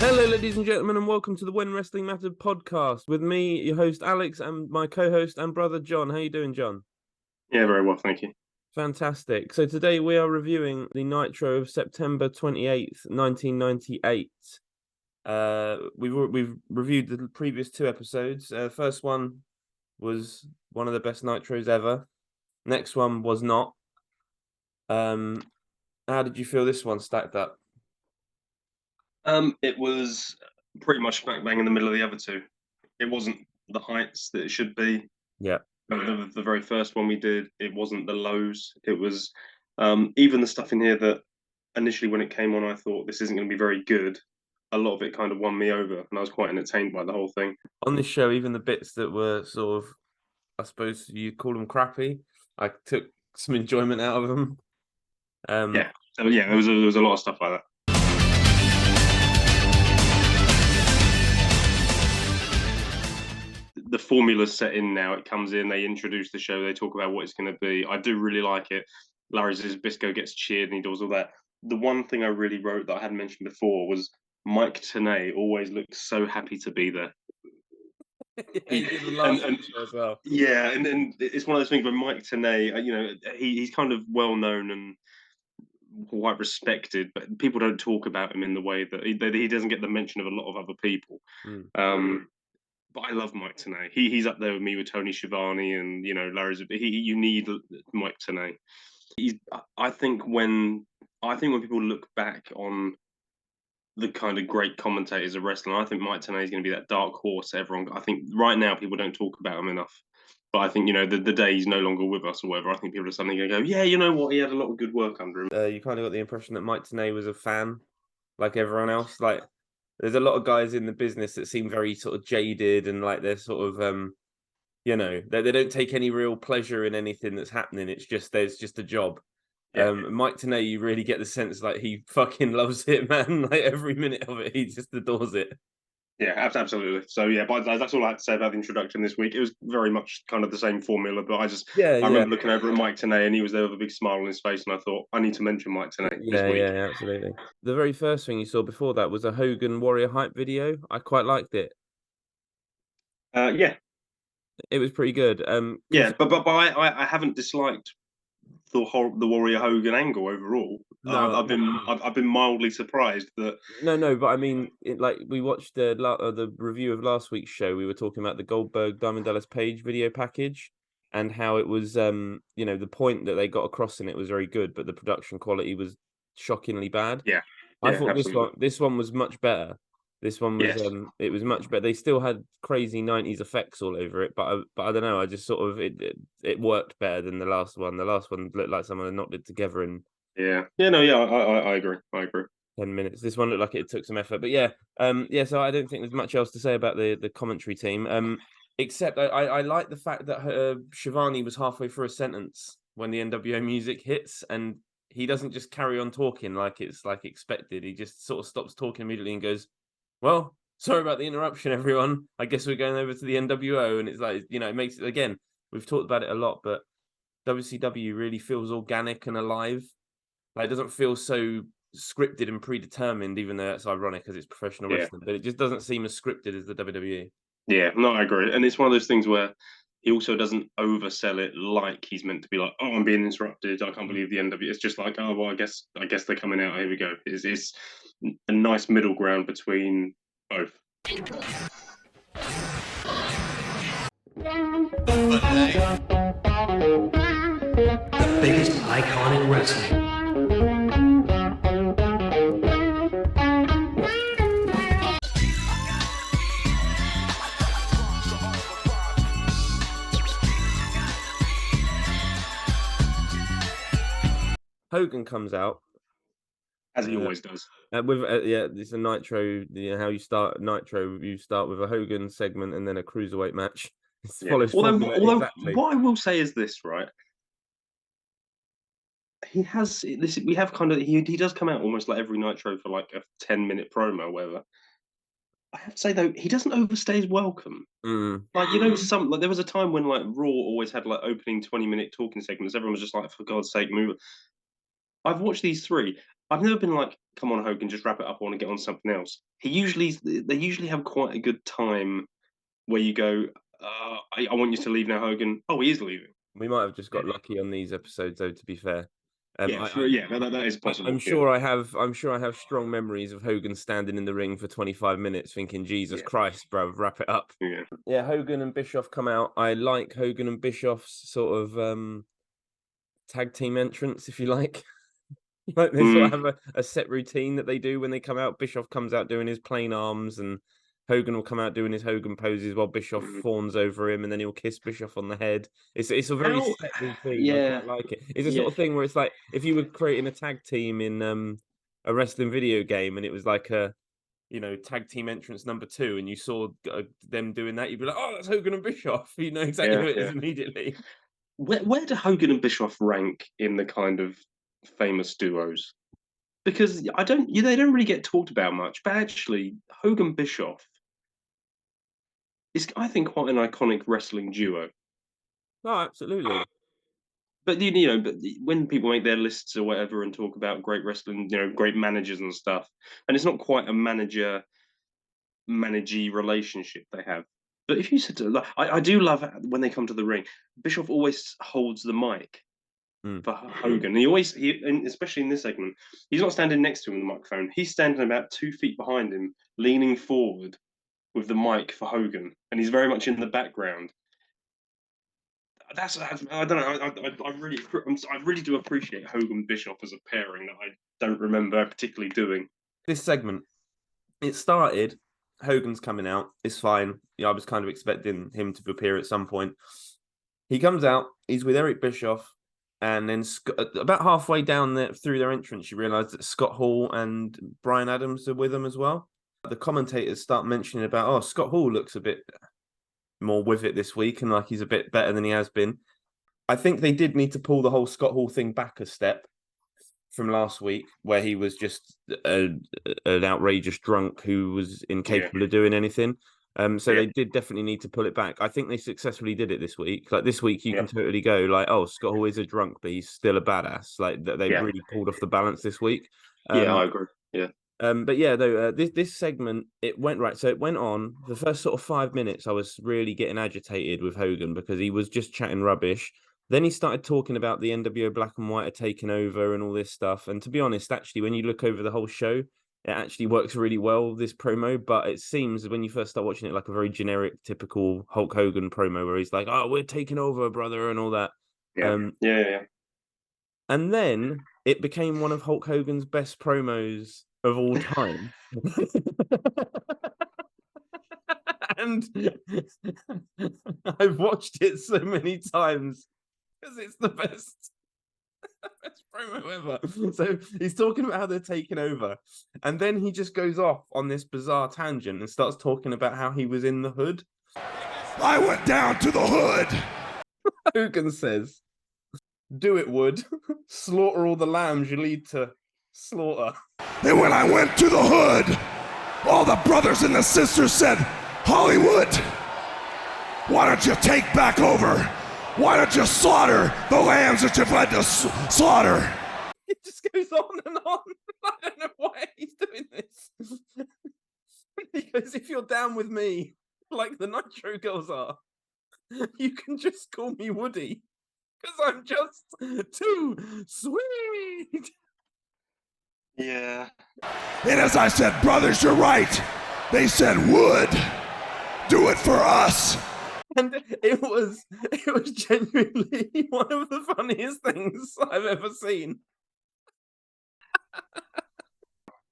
Hello, ladies and gentlemen, and welcome to the When Wrestling Mattered podcast with me, your host Alex, and my co-host and brother John. How you doing, John? Yeah, very well, thank you. Fantastic. So today we are reviewing the Nitro of September 28th, 1998. We've reviewed the previous two episodes. First one was one of the best Nitros ever. Next one was not. How did you feel this one stacked up? It was pretty much smack bang in the middle of the other two. It wasn't the heights that it should be. Yeah. The very first one we did, it wasn't the lows. It was even the stuff in here that initially when it came on, I thought this isn't going to be very good. A lot of it kind of won me over, and I was quite entertained by the whole thing. On this show, even the bits that were sort of, I suppose you call them crappy, I took some enjoyment out of them. Yeah, so yeah, there was a lot of stuff like that. The formula's set in now. It comes in, they introduce the show, they talk about what it's going to be. I do really like it. Larry Zbyszko gets cheered and he does all that. The one thing I really wrote that I hadn't mentioned before was Mike Tenay always looks so happy to be there. He did the last show as well. Yeah, and then it's one of those things where Mike Tenay, he's kind of well known and quite respected, but people don't talk about him in the way that he doesn't get the mention of a lot of other people. But I love Mike Tenay. He's up there with me with Tony Schiavone and Larry. You need Mike Tenay. I think when people look back on the kind of great commentators of wrestling, I think Mike Tenay is going to be that dark horse. I think right now people don't talk about him enough. But I think the day he's no longer with us or whatever, I think people are suddenly going to go, yeah, you know what, he had a lot of good work under him. You kind of got the impression that Mike Tenay was a fan, like everyone else. Like, there's a lot of guys in the business that seem very sort of jaded and like they're sort of they don't take any real pleasure in anything that's happening. There's just a job. Yeah. Mike Tenay, you really get the sense like he fucking loves it, man. Like every minute of it, he just adores it. Yeah, absolutely. So yeah, but that's all I had to say about the introduction this week. It was very much kind of the same formula, but I remember looking over at Mike Tenay and he was there with a big smile on his face, and I thought I need to mention Mike Tenay this week. Yeah, absolutely. The very first thing you saw before that was a Hogan Warrior hype video. I quite liked it. Yeah, it was pretty good. Yeah, but I haven't disliked the Warrior Hogan angle overall. No, I've been mildly surprised that. No, but I mean, like we watched the review of last week's show. We were talking about the Goldberg Diamond Dallas Page video package and how it was, the point that they got across in it was very good, but the production quality was shockingly bad. Yeah, I thought absolutely. this one was much better. This one was it was much better. They still had crazy 90s effects all over it, but I don't know. I just sort of it worked better than the last one. The last one looked like someone had knocked it together in I agree. 10 minutes. This one looked like it took some effort, but so I don't think there's much else to say about the commentary team. Except I like the fact that Shivani was halfway through a sentence when the NWO music hits, and he doesn't just carry on talking like it's like expected. He just sort of stops talking immediately and goes, "Well, sorry about the interruption, everyone. I guess we're going over to the NWO." And it's like, it makes it, again, we've talked about it a lot, but WCW really feels organic and alive. Like, it doesn't feel so scripted and predetermined, even though that's ironic because it's professional wrestling, but it just doesn't seem as scripted as the WWE. Yeah, no, I agree. And it's one of those things where he also doesn't oversell it like he's meant to be like, oh, I'm being interrupted. I can't believe the NWO. It's just like, oh, well, I guess they're coming out. Here we go. It's a nice middle ground between both. The biggest icon in wrestling. Hogan comes out. As he always does. It's a Nitro. How you start Nitro, you start with a Hogan segment and then a cruiserweight match. Although what I will say is this, right? He has this. We have kind of he does come out almost like every Nitro for like a 10-minute promo, or whatever. I have to say though, he doesn't overstay his welcome. Like there was a time when like Raw always had like opening 20-minute talking segments. Everyone was just like, for God's sake, move. I've watched these three. I've never been like, come on, Hogan, just wrap it up. I want to get on something else. They usually have quite a good time where you go, I want you to leave now, Hogan. Oh, he is leaving. We might have just got lucky on these episodes, though. To be fair, Yeah, sure. Yeah, that is possible. I'm sure I have. I'm sure I have strong memories of Hogan standing in the ring for 25 minutes, thinking, "Jesus Christ, bro, wrap it up." Yeah. Hogan and Bischoff come out. I like Hogan and Bischoff's sort of tag team entrance, if you like. Like they sort of have a set routine that they do when they come out. Bischoff comes out doing his plain arms, and Hogan will come out doing his Hogan poses while Bischoff fawns over him, and then he'll kiss Bischoff on the head. It's a very set routine. Yeah, I quite like it. It's a sort of thing where it's like if you were creating a tag team in a wrestling video game, and it was like a tag team entrance number 2, and you saw them doing that, you'd be like, oh, that's Hogan and Bischoff. You know exactly who it is immediately. Where do Hogan and Bischoff rank in the kind of famous duos? Because they don't really get talked about much, but actually Hogan Bischoff is, I think, quite an iconic wrestling duo. Oh, absolutely. But but when people make their lists or whatever and talk about great wrestling, great managers and stuff, and it's not quite a manager-managee relationship they have. But if you said to, I do love when they come to the ring, Bischoff always holds the mic for Hogan. And especially in this segment, he's not standing next to him with the microphone. He's standing about 2 feet behind him, leaning forward with the mic for Hogan, and he's very much in the background. I don't know. I really do appreciate Hogan Bischoff as a pairing that I don't remember particularly doing. This segment, it started. Hogan's coming out. It's fine. Yeah, I was kind of expecting him to appear at some point. He comes out. He's with Eric Bischoff, and then about halfway down through their entrance, you realise that Scott Hall and Bryan Adams are with them as well. The commentators start mentioning about, Scott Hall looks a bit more with it this week, and like he's a bit better than he has been. I think they did need to pull the whole Scott Hall thing back a step from last week, where he was just an outrageous drunk who was incapable of doing anything. So they did definitely need to pull it back. I think they successfully did it this week. Like this week, you can totally go like, oh, Scott Hall is a drunk, but he's still a badass. Like they really pulled off the balance this week. I agree. Yeah. But yeah, though this segment, it went right. So it went on the first sort of 5 minutes. I was really getting agitated with Hogan because he was just chatting rubbish. Then he started talking about the NWO Black and White are taking over and all this stuff. And to be honest, actually, when you look over the whole show, it actually works really well, this promo. But it seems when you first start watching it like a very generic, typical Hulk Hogan promo where he's like, oh, we're taking over, brother, and all that. Yeah. And then it became one of Hulk Hogan's best promos of all time. And I've watched it so many times because it's the best promo ever. So he's talking about how they're taking over, and then he just goes off on this bizarre tangent and starts talking about how he was in the hood. I went down to the hood. Hogan says, do it, Wood. Slaughter all the lambs you lead to slaughter. And when I went to the hood, all the brothers and the sisters said, Hollywood, why don't you take back over? Why don't you slaughter the lambs that you've led to slaughter? It just goes on and on. I don't know why he's doing this. He goes, if you're down with me, like the Nitro girls are, you can just call me Woody, because I'm just too sweet. Yeah. And as I said, brothers, you're right. They said, Wood, do it for us. And it was genuinely one of the funniest things I've ever seen.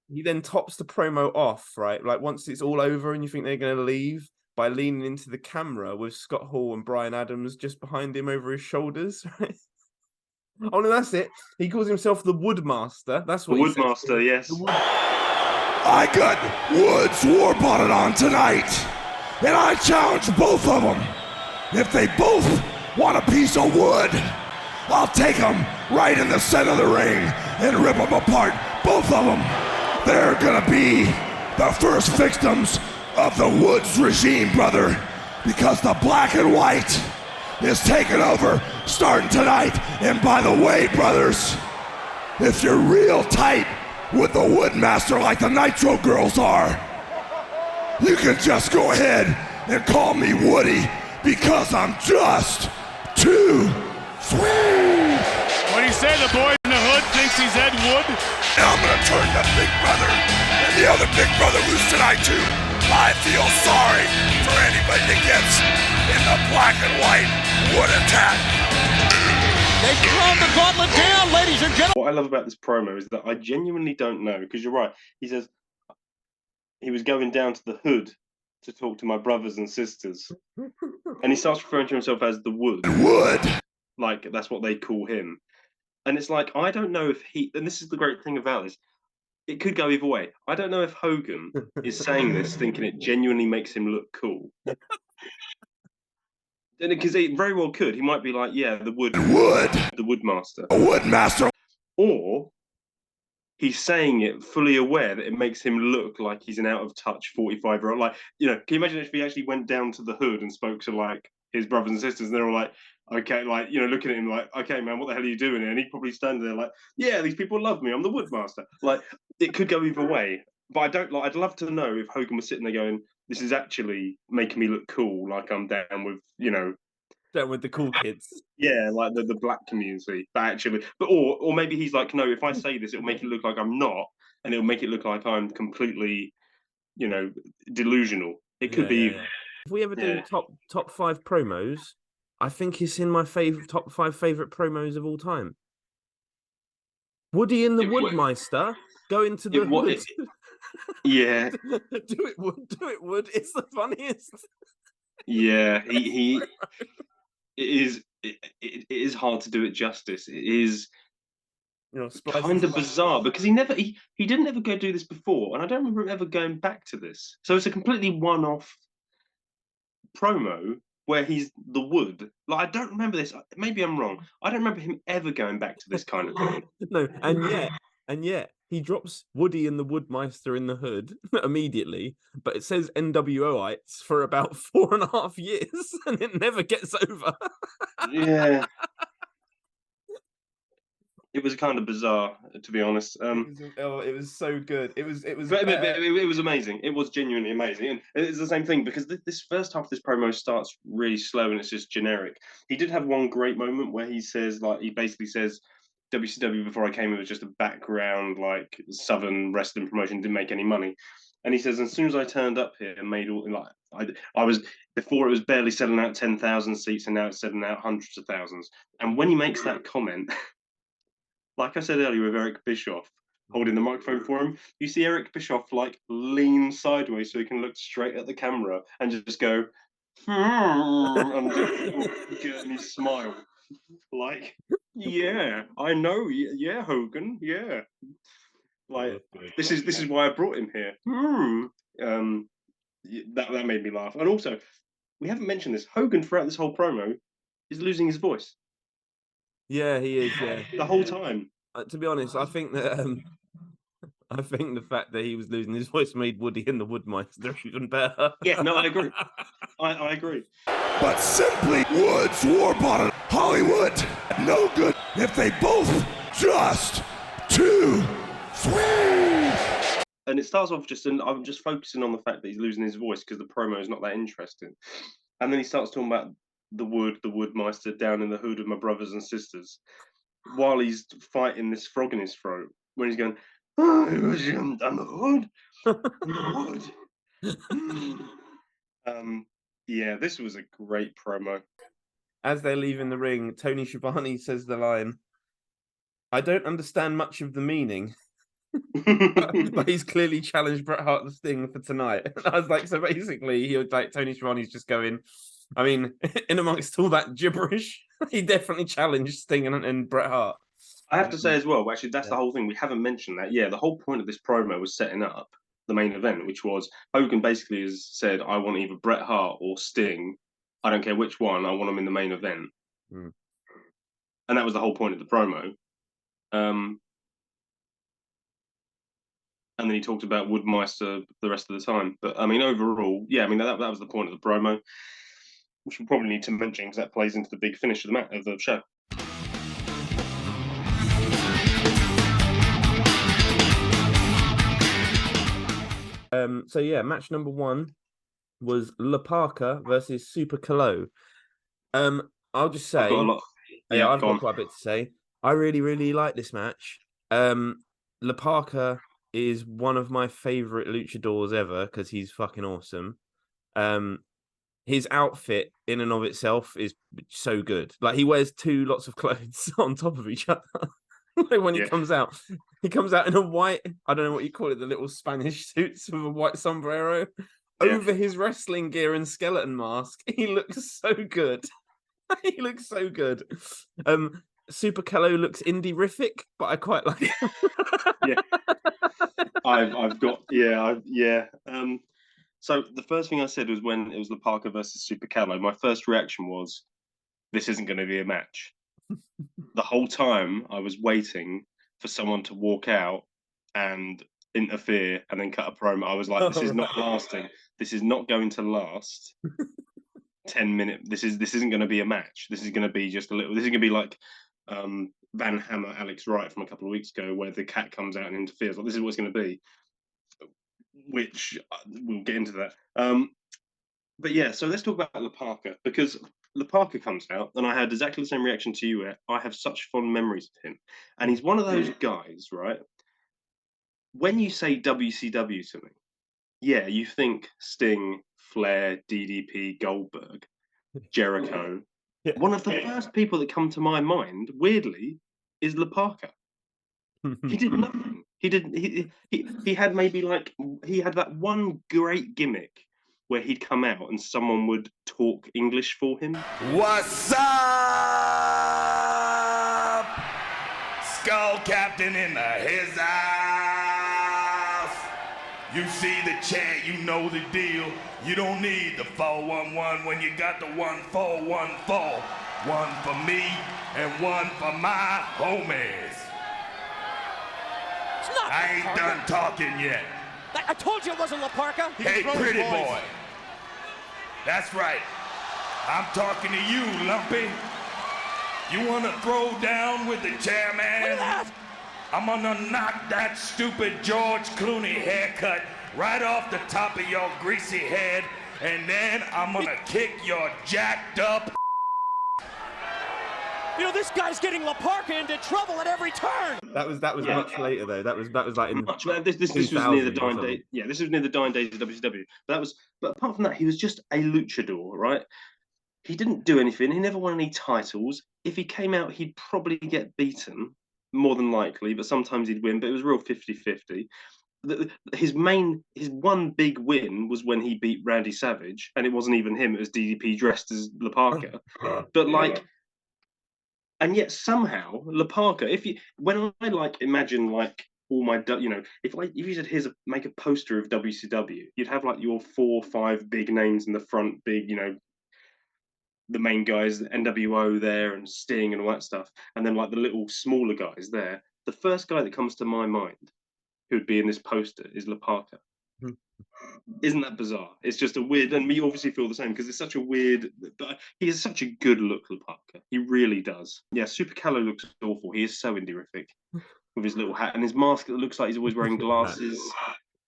He then tops the promo off, right? Like once it's all over and you think they're going to leave, by leaning into the camera with Scott Hall and Bryan Adams just behind him over his shoulders, right? Oh no, that's it. He calls himself the Woodmaster. That's what the Woodmaster, yes. I got Wood's War Bonnet on tonight, and I challenge both of them. If they both want a piece of wood, I'll take them right in the center of the ring and rip them apart, both of them. They're gonna be the first victims of the Woods regime, brother, because the Black and White is taking over starting tonight. And by the way, brothers, if you're real tight with the Woodmaster like the Nitro girls are. You can just go ahead and call me Woody because I'm just too sweet. What do you say? The boy in the hood thinks he's Ed Wood? And I'm gonna turn the big brother and the other big brother loose tonight too. I feel sorry for anybody that gets in the black and white wood attack. They throw the gauntlet down, ladies and gentlemen. What I love about this promo is that I genuinely don't know, because you're right. He says he was going down to the hood to talk to my brothers and sisters. And he starts referring to himself as the Wood. Wood. Like, that's what they call him. And it's like, I don't know if he, and this is the great thing about this, it could go either way. I don't know if Hogan is saying this thinking it genuinely makes him look cool. Because it very well could. He might be like, yeah, the Wood. The Woodmaster. A Woodmaster. Or he's saying it fully aware that it makes him look like he's an out-of-touch 45-year-old. Like, you know, can you imagine if he actually went down to the hood and spoke to, like, his brothers and sisters, and they're all like, okay, like, you know, looking at him like, okay, man, what the hell are you doing here? And he'd probably stand there like, yeah, these people love me. I'm the Woodmaster. Like, it could go either way. But I don't like, I'd love to know if Hogan was sitting there going, this is actually making me look cool, like I'm down with, you know, Down with the cool kids. yeah, like the black community. But actually, but or maybe he's like, no, if I say this, it'll make it look like I'm not, and it'll make it look like I'm completely, you know, delusional. It could be. Yeah. If we ever do top 5 promos, I think it's in my top 5 favorite promos of all time. Woody and the Woodmeister going to the hood. Yeah. Do it, Wood. It's the funniest. Yeah, he it is hard to do it justice. It is, You know, kind of bizarre because he didn't ever go do this before, and I don't remember him ever going back to this. So it's a completely one-off promo where he's the Wood. Like, I don't remember this. Maybe I'm wrong. I don't remember him ever going back to this kind of thing. No, and yet he drops Woody and the Woodmeister in the hood immediately, but it says NWOites for about 4.5 years, and it never gets over. Yeah. It was kind of bizarre, to be honest. It was so good. It was. But it was amazing. It was genuinely amazing, and it's the same thing because this first half of this promo starts really slow and it's just generic. He did have one great moment where he says, like, he basically says, WCW before I came, it was just a background, like, Southern wrestling promotion, didn't make any money. And he says, as soon as I turned up here and made all, like, I was, before it was barely selling out 10,000 seats, and now it's selling out hundreds of thousands. And when he makes that comment, like I said earlier with Eric Bischoff holding the microphone for him, you see Eric Bischoff like lean sideways so he can look straight at the camera and just go, and just and he smile. Like, yeah, I know, yeah, Hogan, yeah. Like, this is why I brought him here. That made me laugh. And also, we haven't mentioned this. Hogan throughout this whole promo is losing his voice. Yeah, he is. Yeah, the whole time. To be honest, I think that I think the fact that he was losing his voice made Woody and the Woodmeister even better. Yeah, no, I agree. I agree. But simply Woods Warbottom Hollywood, no good if they both just too sweet. And it starts off I'm just focusing on the fact that he's losing his voice because the promo is not that interesting. And then he starts talking about the Woodmeister down in the hood of my brothers and sisters, while he's fighting this frog in his throat, when he's going, oh, I'm the hood. Yeah, this was a great promo. As they're leaving the ring, Tony Schiavone says the line, I don't understand much of the meaning, but he's clearly challenged Bret Hart the Sting for tonight. And I was like, so basically, he was like, Tony Schiavone's just going, I mean, in amongst all that gibberish, he definitely challenged Sting and Bret Hart. I have to say as well, actually, that's the whole thing. We haven't mentioned that. Yeah, the whole point of this promo was setting up the main event, which was Hogan basically has said, I want either Bret Hart or Sting. I don't care which one. I want them in the main event. And that was the whole point of the promo. And then he talked about Woodmeister the rest of the time. But, I mean, overall, yeah, I mean, that was the point of the promo, which we probably need to mention because that plays into the big finish of the show. So yeah, match number 1 was La Parka versus Super Calo. I'll just I've say, got a lot. yeah, Yeah, I've go got on. quite a bit to say. I really, really like this match. La Parka is one of my favorite luchadors ever because he's fucking awesome. His outfit in and of itself is so good. Like he wears 2 lots of clothes on top of each other. Like when he Yeah. comes out in a white, I don't know what you call it, the little Spanish suits with a white sombrero Yeah. over his wrestling gear and skeleton mask. He looks so good. He looks so good. Super Calo looks indie-rific, but I quite like him. Yeah. I've got yeah. So the first thing I said was when it was La Parka versus Super Calo, my first reaction was, this isn't going to be a match. The whole time I was waiting for someone to walk out and interfere and then cut a promo. I was like, this is not lasting. This is not going to last 10 minutes. This isn't going to be a match. This is going to be just a little. This is going to be like Van Hammer, Alex Wright from a couple of weeks ago, where the cat comes out and interferes. Like, this is what it's going to be. Which we'll get into that. But yeah, so let's talk about La Parka, because La Parka comes out, and I had exactly the same reaction to you. I have such fond memories of him, and he's one of those guys, right? When you say WCW to me, yeah, you think Sting, Flair, DDP, Goldberg, Jericho. Yeah. One of the first people that come to my mind, weirdly, is La Parka. He did nothing. He had maybe like he had that one great gimmick where he'd come out and someone would talk English for him. What's up? Skull Captain in his house. You see the chant, you know the deal. You don't need the 411 when you got the 1414. One for me and one for my homies. It's not I ain't Parka. done talking yet. I told you it wasn't La Parka. Hey, pretty boy. That's right. I'm talking to you, Lumpy. You want to throw down with the chairman? Look at that. I'm gonna knock that stupid George Clooney haircut right off the top of your greasy head, and then I'm gonna kick your jacked up. You know, this guy's getting La Parka into trouble at every turn. That was Yeah. much later though. That was like in Much this was near the dying day. Yeah, this was near the dying days of WCW. But apart from that, he was just a luchador, right? He didn't do anything. He never won any titles. If he came out, he'd probably get beaten, more than likely, but sometimes he'd win. But it was real 50-50. His one big win was when he beat Randy Savage, and it wasn't even him. It was DDP dressed as La Parka. But like, and yet somehow La Parka, when I like imagine like all my, you know, if you said make a poster of WCW, you'd have like your 4 or 5 big names in the front, big, you know, the main guys, NWO there and Sting and all that stuff, and then like the little smaller guys there. The first guy that comes to my mind who'd be in this poster is La Parka. Isn't that bizarre? It's just a weird, and we obviously feel the same because it's such a weird, but he has such a good look, La Parka. He really does. Yeah, Super Calo looks awful. He is so indie-rific with his little hat and his mask that looks like he's always wearing glasses,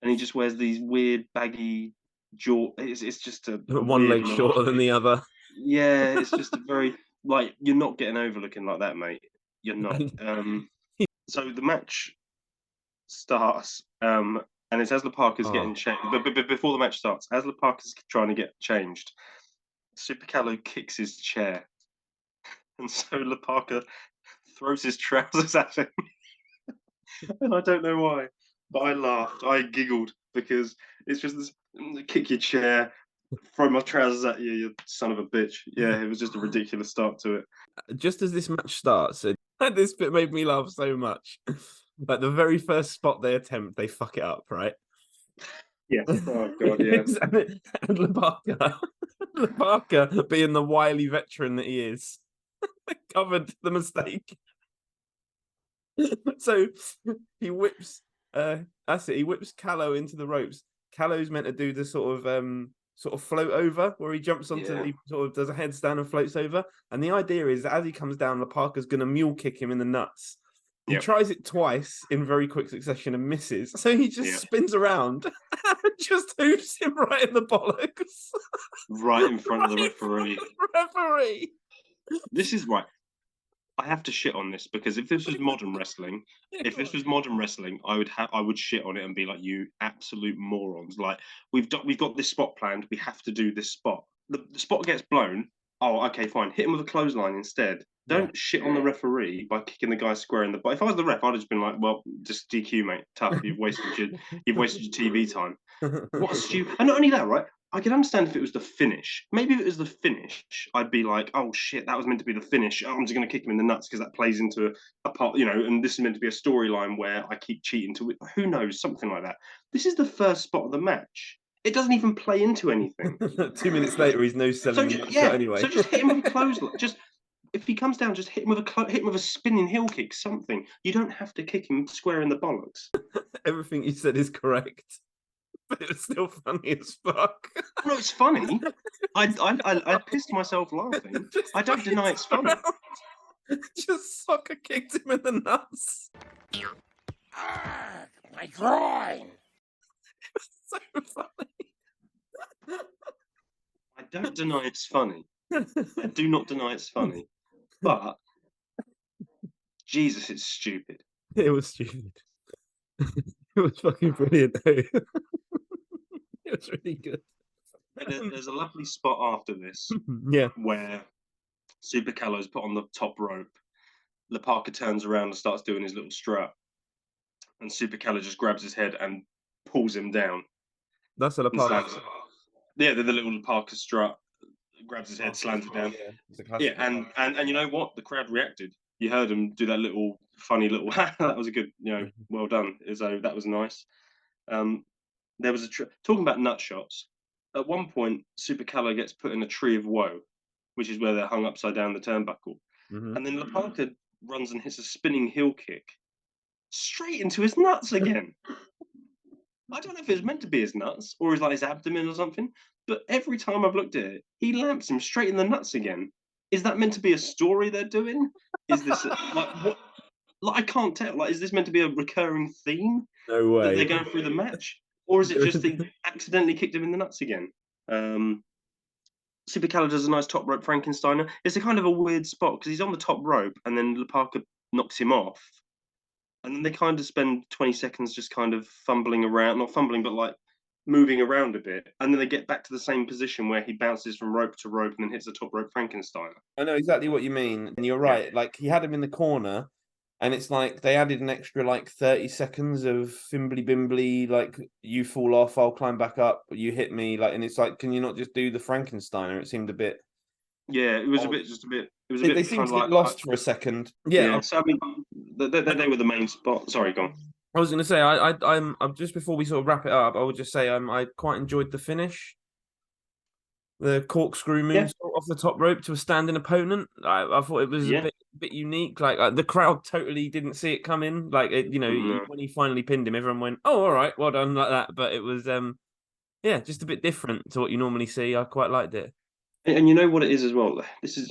and he just wears these weird baggy jaw. It's just a one leg shorter than the other. Yeah, it's just a very like you're not getting over looking like that, mate. You're not. So the match starts, and it's as La Parka's getting changed. But before the match starts, as La Parka's trying to get changed, Super Calo kicks his chair, and so La Parka throws his trousers at him, and I don't know why, but I laughed, I giggled because it's just this kick your chair. Throw my trousers at you, you son of a bitch. Yeah, it was just a ridiculous start to it. Just as this match starts, this bit made me laugh so much. Like the very first spot they attempt, they fuck it up, right? Yeah. Oh god, yeah. And La Parka, being the wily veteran that he is, covered the mistake. So he whips he whips Calo into the ropes. Calo's meant to do the sort of float over where he jumps onto he sort of does a headstand and floats over. And the idea is that as he comes down, La Parka's gonna mule kick him in the nuts. He tries it twice in very quick succession and misses. So he just spins around and just hoops him right in the bollocks. Right in front of the referee. Referee. This is right. I have to shit on this because if this was modern wrestling, I would shit on it and be like, you absolute morons. Like, we've got this spot planned, we have to do this spot. The spot gets blown. Oh, okay, fine. Hit him with a clothesline instead. Don't shit on the referee by kicking the guy square in the butt. If I was the ref, I'd have just been like, well, just DQ, mate. Tough. You've wasted your TV time. What a stupid. And not only that, right? I could understand if it was the finish. Maybe if it was the finish, I'd be like, oh shit, that was meant to be the finish. Oh, I'm just going to kick him in the nuts because that plays into a part, and this is meant to be a storyline where I keep cheating to it. Who knows? Something like that. This is the first spot of the match. It doesn't even play into anything. 2 minutes later, he's no selling shot anyway. So just hit him with a clothesline. Just if he comes down, just hit him with a spinning heel kick. Something. You don't have to kick him square in the bollocks. Everything you said is correct. But it was still funny as fuck. No, it's funny. I pissed myself laughing. I don't deny it's funny. Just soccer kicked him in the nuts. My groin. It was so funny. I don't deny it's funny. I do not deny it's funny. But Jesus, it's stupid. It was stupid. It was fucking brilliant though. It was really good. There's a lovely spot after this, where Super Calo's put on the top rope. Parker turns around and starts doing his little strut, and Super Calo just grabs his head and pulls him down. That's a Parker. Yeah, the little Parker strut. Grabs his head, slams it down. Yeah, and you know what? The crowd reacted. You heard him do that little funny little. That was a good, well done. So that was nice. There was talking about nut shots. At one point, Super Calo gets put in a tree of woe, which is where they're hung upside down the turnbuckle. And then Parker runs and hits a spinning heel kick straight into his nuts again. I don't know if it was meant to be his nuts or his abdomen or something, but every time I've looked at it, he lamps him straight in the nuts again. Is that meant to be a story they're doing? Is this what? Like, I can't tell. Like, is this meant to be a recurring theme? No way. That they're going through the match? Or is it just they accidentally kicked him in the nuts again? Super Calo does a nice top rope Frankensteiner. It's a kind of a weird spot because he's on the top rope and then Parker knocks him off. And then they kind of spend 20 seconds just kind of fumbling around, not fumbling, but like moving around a bit. And then they get back to the same position where he bounces from rope to rope and then hits the top rope Frankensteiner. I know exactly what you mean. And you're right. Yeah. Like, he had him in the corner. And it's like they added an extra 30 seconds of fimbly bimbly, like, you fall off, I'll climb back up, you hit me, and it's like, can you not just do the Frankensteiner? It seemed a bit. Yeah, it was a bit. It was a bit. They seemed to get lost for a second. Yeah. So I mean, they were the main spot. Sorry, go on. I was going to say, I'm just before we sort of wrap it up, I would just say I quite enjoyed the finish. The corkscrew move off the top rope to a standing opponent. I thought it was a bit unique. Like, the crowd totally didn't see it coming. Like, when he finally pinned him, everyone went, "Oh, all right, well done," like that. But it was, just a bit different to what you normally see. I quite liked it. And you know what it is as well.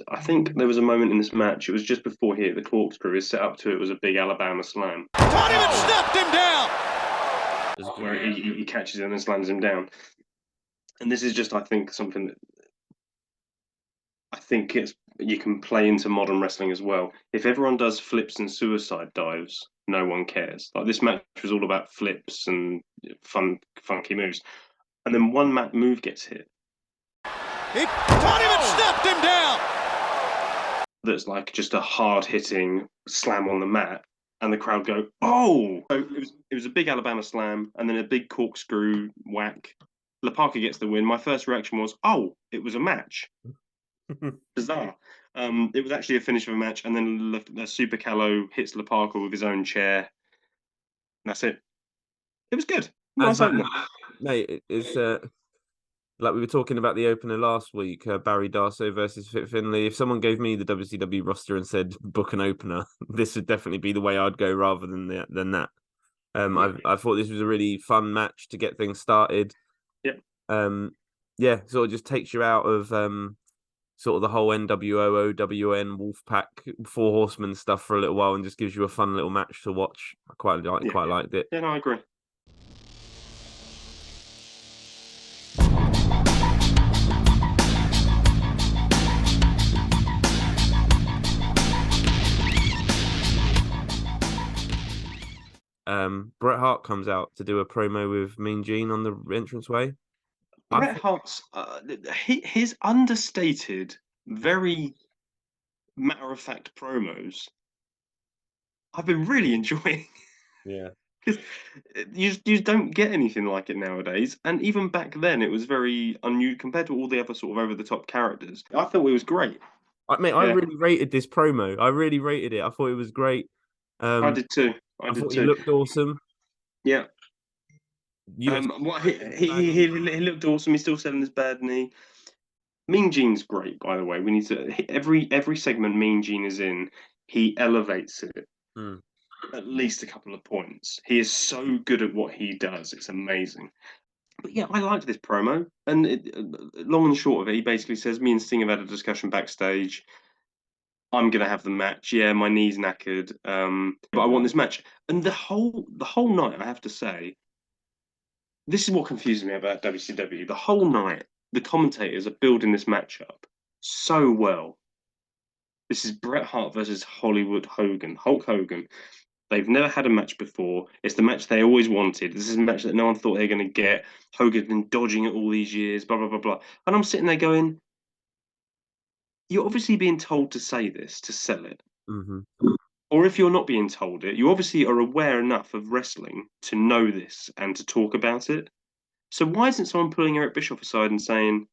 I think there was a moment in this match. It was just before here. The corkscrew is set up to it was a big Alabama slam. Caught him and stepped him down. Where he catches him and slams him down. And this is just, I think, something that I think you can play into modern wrestling as well. If everyone does flips and suicide dives, no one cares. Like, this match was all about flips and funky moves. And then one move gets hit. He caught him and stepped him down. That's like just a hard-hitting slam on the mat. And the crowd go, "Oh!" So it was a big Alabama slam and then a big corkscrew whack. Parker gets the win. My first reaction was, "Oh, it was a match." Bizarre. It was actually a finish of a match, and then Super Calo hits Parker with his own chair. And that's it. It was good. Nice opener. Mate, it's like we were talking about the opener last week, Barry Darsow versus Fit Finlay. If someone gave me the WCW roster and said book an opener, this would definitely be the way I'd go rather than that. I thought this was a really fun match to get things started. Yeah. Sort of just takes you out of sort of the whole NWO, OWN, Wolfpack, Four Horsemen stuff for a little while, and just gives you a fun little match to watch. I quite liked it. Yeah, no, I agree. Bret Hart comes out to do a promo with Mean Gene on the entranceway. Bret Hart's his understated, very matter-of-fact promos, I've been really enjoying. Yeah. Because you don't get anything like it nowadays, and even back then it was very unusual compared to all the other sort of over-the-top characters. I thought it was great. I really rated this promo. I really rated it. I thought it was great. I did too. I thought he looked awesome. Yeah. US He looked awesome. He's still selling his bad knee. Mean Gene's great, by the way. We need to every segment Mean Gene is in, he elevates it at least a couple of points. He is so good at what he does. It's amazing. But yeah, I liked this promo, and long and short of it, he basically says, "Me and Sting have had a discussion backstage. I'm gonna have the match. Yeah, my knee's knackered, but I want this match." And the whole night, I have to say, this is what confuses me about WCW. The whole night, the commentators are building this matchup so well. This is Bret Hart versus Hulk Hogan. They've never had a match before. It's the match they always wanted. This is a match that no one thought they were going to get. Hogan's been dodging it all these years, blah, blah, blah, blah. And I'm sitting there going, you're obviously being told to say this, to sell it. Mm-hmm. Or if you're not being told it, you obviously are aware enough of wrestling to know this and to talk about it. So why isn't someone pulling Eric Bischoff aside and saying,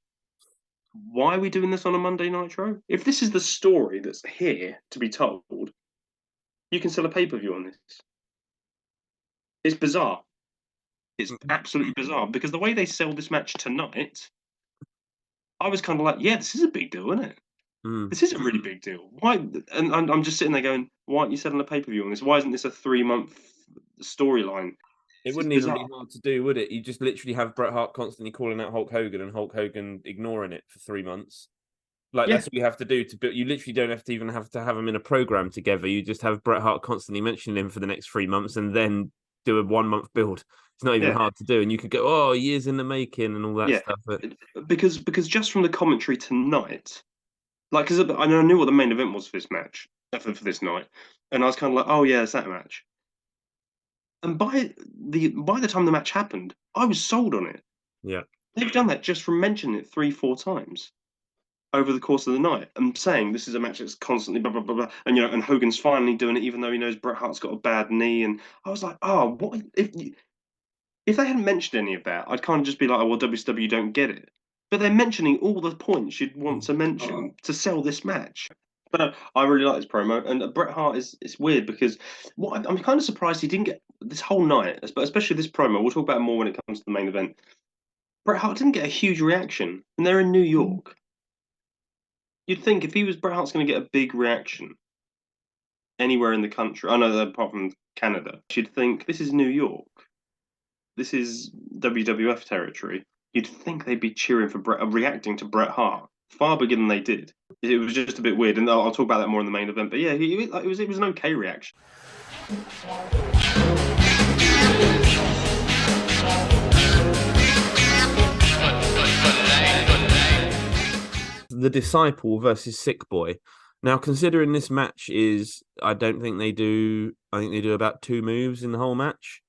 why are we doing this on a Monday Nitro? If this is the story that's here to be told, you can sell a pay-per-view on this. It's bizarre. It's absolutely bizarre because the way they sell this match tonight, I was kind of like, yeah, this is a big deal, isn't it? This is a really big deal. Why? And I'm just sitting there going, why aren't you selling a pay-per-view on this? Why isn't this a 3-month storyline? It wouldn't even be hard to do, would it? You just literally have Bret Hart constantly calling out Hulk Hogan and Hulk Hogan ignoring it for 3 months. Like, that's what you have to do to build. You literally don't have to have them in a program together. You just have Bret Hart constantly mentioning him for the next 3 months and then do a 1 month build. It's not even hard to do. And you could go, oh, years in the making and all that stuff. But... Because just from the commentary tonight, like, because I knew what the main event was for this match, for this night. And I was kind of like, oh, yeah, it's that match. And by the time the match happened, I was sold on it. Yeah. They've done that just from mentioning it 3-4 times over the course of the night and saying this is a match that's constantly blah blah blah blah, and and Hogan's finally doing it even though he knows Bret Hart's got a bad knee. And I was like, oh, what if they hadn't mentioned any of that, I'd kind of just be like, oh, well, WCW don't get it. But they're mentioning all the points you'd want to mention to sell this match. But no, I really like this promo, and Bret Hart it's weird because I'm kind of surprised he didn't get this whole night, especially this promo. We'll talk about it more when it comes to the main event. Bret Hart didn't get a huge reaction, and they're in New York. You'd think if he was Bret Hart's going to get a big reaction anywhere in the country, I know apart from Canada, you'd think this is New York. This is WWF territory. You'd think they'd be cheering for reacting to Bret Hart far bigger than they did. It was just a bit weird, and I'll talk about that more in the main event. But yeah, it was an okay reaction. The Disciple versus Sick Boy. Now, considering this match is, I think they do about 2 moves in the whole match.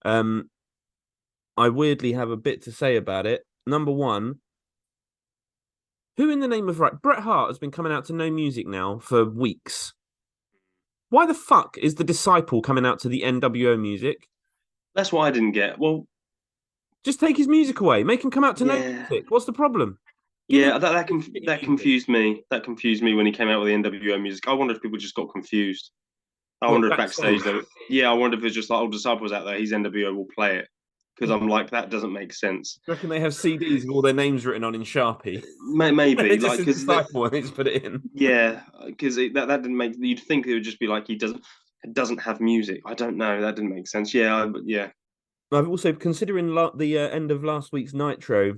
I weirdly have a bit to say about it. Number one, who in the name of right? Bret Hart has been coming out to no music now for weeks. Why the fuck is the Disciple coming out to the NWO music? That's what I didn't get. Well, just take his music away. Make him come out to no music. What's the problem? That confused me. That confused me when he came out with the NWO music. I wonder if people just got confused. I wonder if backstage, I wonder if it's just like, Disciples out there, he's NWO, will play it. Because I'm like, that doesn't make sense. Do you reckon they have CDs with all their names written on in Sharpie? Maybe. Like, because Disciple, they just put it in. Yeah, because that didn't make. You'd think it would just be like he doesn't have music. I don't know. That didn't make sense. Yeah. I've also, considering the end of last week's Nitro,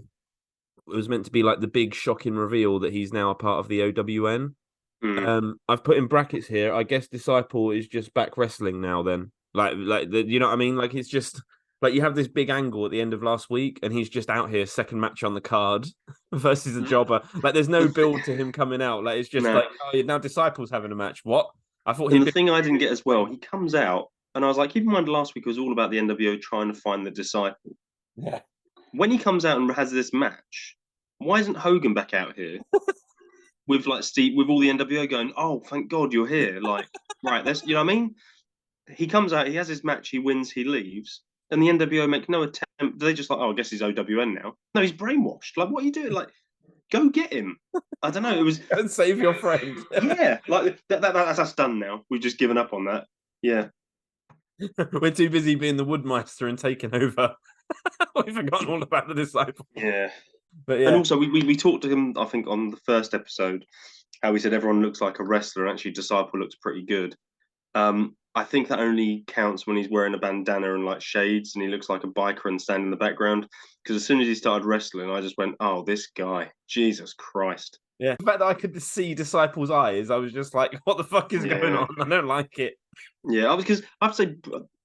was meant to be like the big shocking reveal that he's now a part of the OWN. Mm. I've put in brackets here. I guess Disciple is just back wrestling now. Then, you know what I mean? Like it's just like you have this big angle at the end of last week, and he's just out here, second match on the card versus a jobber. Like there's no build to him coming out. Like it's just No. like, oh, now Disciple's having a match. What? I thought And he'd the thing I didn't get as well, he comes out, and I was like, keep in mind last week was all about the NWO trying to find the Disciple. Yeah. When he comes out and has this match, why isn't Hogan back out here with like Steve, with all the NWO going, oh, thank God you're here. Like, right, that's, you know what I mean? He comes out, he has his match, he wins, he leaves. And the NWO make no attempt. They just like, oh, I guess he's OWN now. No, he's brainwashed. Like, what are you doing? Like, go get him. I don't know. It was and save your friend. yeah, like that's done now. We've just given up on that. Yeah, We're too busy being the Woodmeister and taking over. We've forgotten all about the Disciple. yeah. But yeah, And also, we talked to him, I think, on the first episode, how he said everyone looks like a wrestler, and actually Disciple looks pretty good. I think that only counts when he's wearing a bandana and like shades, and he looks like a biker and standing in the background. Because as soon as he started wrestling, I just went, "Oh, this guy, Jesus Christ!" yeah. The fact that I could see Disciple's eyes, I was just like, "What the fuck is going on? I don't like it." Yeah, because I have to say,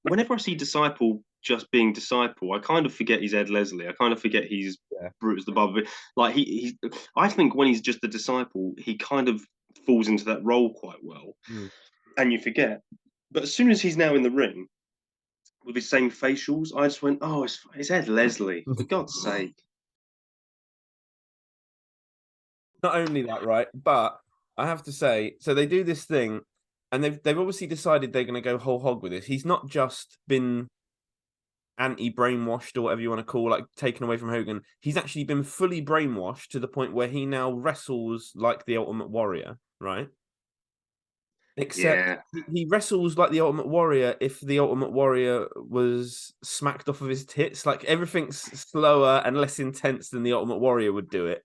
whenever I see Disciple just being Disciple, I kind of forget he's Ed Leslie. I kind of forget he's Brutus the Barber. Like he, I think when he's just the Disciple, he kind of falls into that role quite well, and you forget. But as soon as he's now in the ring with his same facials, I just went, "Oh, it's Ed Leslie, for God's sake!" Not only that, right? But I have to say, so they do this thing, and they've obviously decided they're going to go whole hog with this. He's not just been anti-brainwashed or whatever you want to call, like taken away from Hogan. He's actually been fully brainwashed to the point where he now wrestles like the Ultimate Warrior, right? Except he wrestles like the Ultimate Warrior if the Ultimate Warrior was smacked off of his tits. Like everything's slower and less intense than the Ultimate Warrior would do it.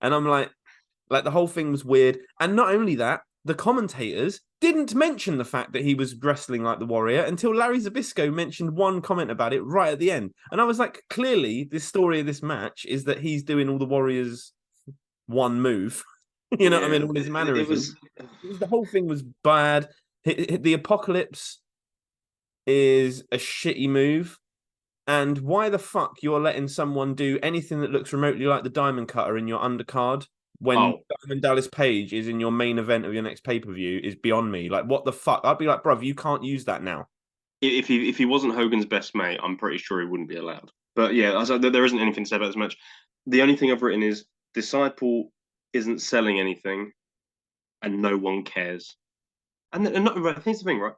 And I'm like the whole thing was weird. And not only that, the commentators didn't mention the fact that he was wrestling like the Warrior until Larry Zbyszko mentioned one comment about it right at the end. And I was like, clearly, this story of this match is that he's doing all the Warriors' one move. You know what I mean? All his mannerisms. The whole thing was bad. The Apocalypse is a shitty move. And why the fuck you're letting someone do anything that looks remotely like the Diamond Cutter in your undercard when Diamond Dallas Page is in your main event of your next pay-per-view is beyond me. Like, what the fuck? I'd be like, bruv, you can't use that now. If he wasn't Hogan's best mate, I'm pretty sure he wouldn't be allowed. But yeah, there isn't anything to say about this match. The only thing I've written is Disciple isn't selling anything, and no one cares. And I think the thing, right?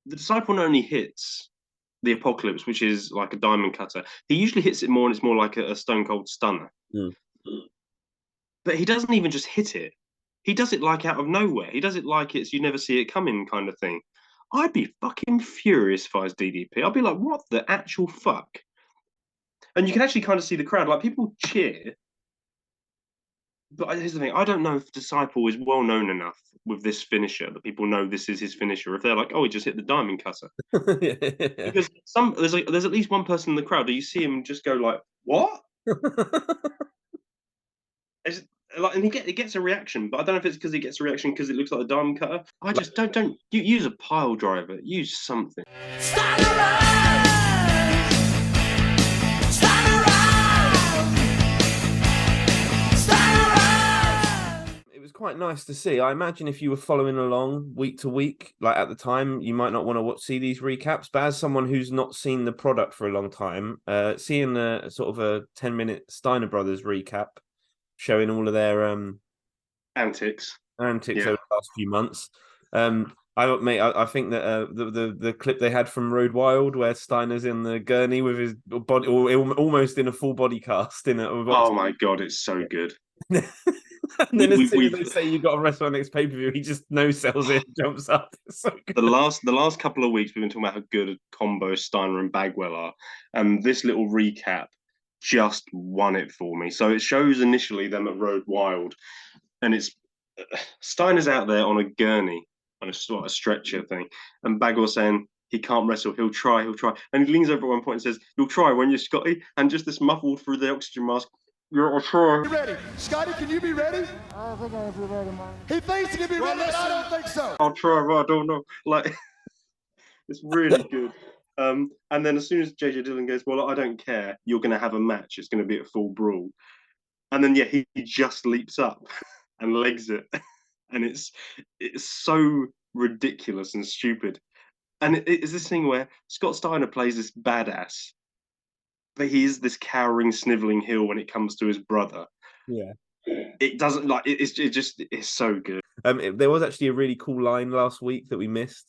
The Disciple not only hits the Apocalypse, which is like a diamond cutter, he usually hits it more, and it's more like a Stone Cold Stunner. But he doesn't even just hit it. He does it like out of nowhere. He does it like it's you never see it coming kind of thing. I'd be fucking furious if I was DDP. I'd be like, what the actual fuck? And you can actually kind of see the crowd. Like, people cheer. But here's the thing. I don't know if Disciple is well known enough with this finisher that people know this is his finisher. If they're like, oh, he just hit the diamond cutter. Because there's at least one person in the crowd that you see him just go like, what? And he gets a reaction, but I don't know if it's because he gets a reaction because it looks like a diamond cutter. I just don't you use a pile driver, use something. It was quite nice to see. I imagine if you were following along week to week, like at the time, you might not want to see these recaps. But as someone who's not seen the product for a long time, seeing a sort of a 10-minute Steiner Brothers recap showing all of their antics over the last few months. I think that the clip they had from Road Wild where Steiner's in the gurney with his body, or almost in a full body cast. Oh my god, it's so good. And then as soon as they say you got to wrestle on next pay-per-view, he just no-sells it, jumps up. It's so good. The last couple of weeks we've been talking about how good a combo Steiner and Bagwell are, and this little recap just won it for me. So it shows initially them at Road Wild, and it's Steiner's out there on a gurney, on a sort of stretcher thing, and Bagwell saying he can't wrestle, he'll try. And he leans over at one point and says, "You'll try, won't you, Scotty?" And just this muffled through the oxygen mask, You're sure. Ready. Scotty, can you be ready? I don't think I'll be ready, man. He thinks he can be ready, but I don't think so. I'll try, but I don't know. Like, it's really good. And then as soon as JJ Dillon goes, well, I don't care. You're going to have a match. It's going to be a full brawl. And then, yeah, he just leaps up and legs it. And it's so ridiculous and stupid. And it's this thing where Scott Steiner plays this badass, but he is this cowering, sniveling heel when it comes to his brother. Yeah. It doesn't like it's so good. There was actually a really cool line last week that we missed.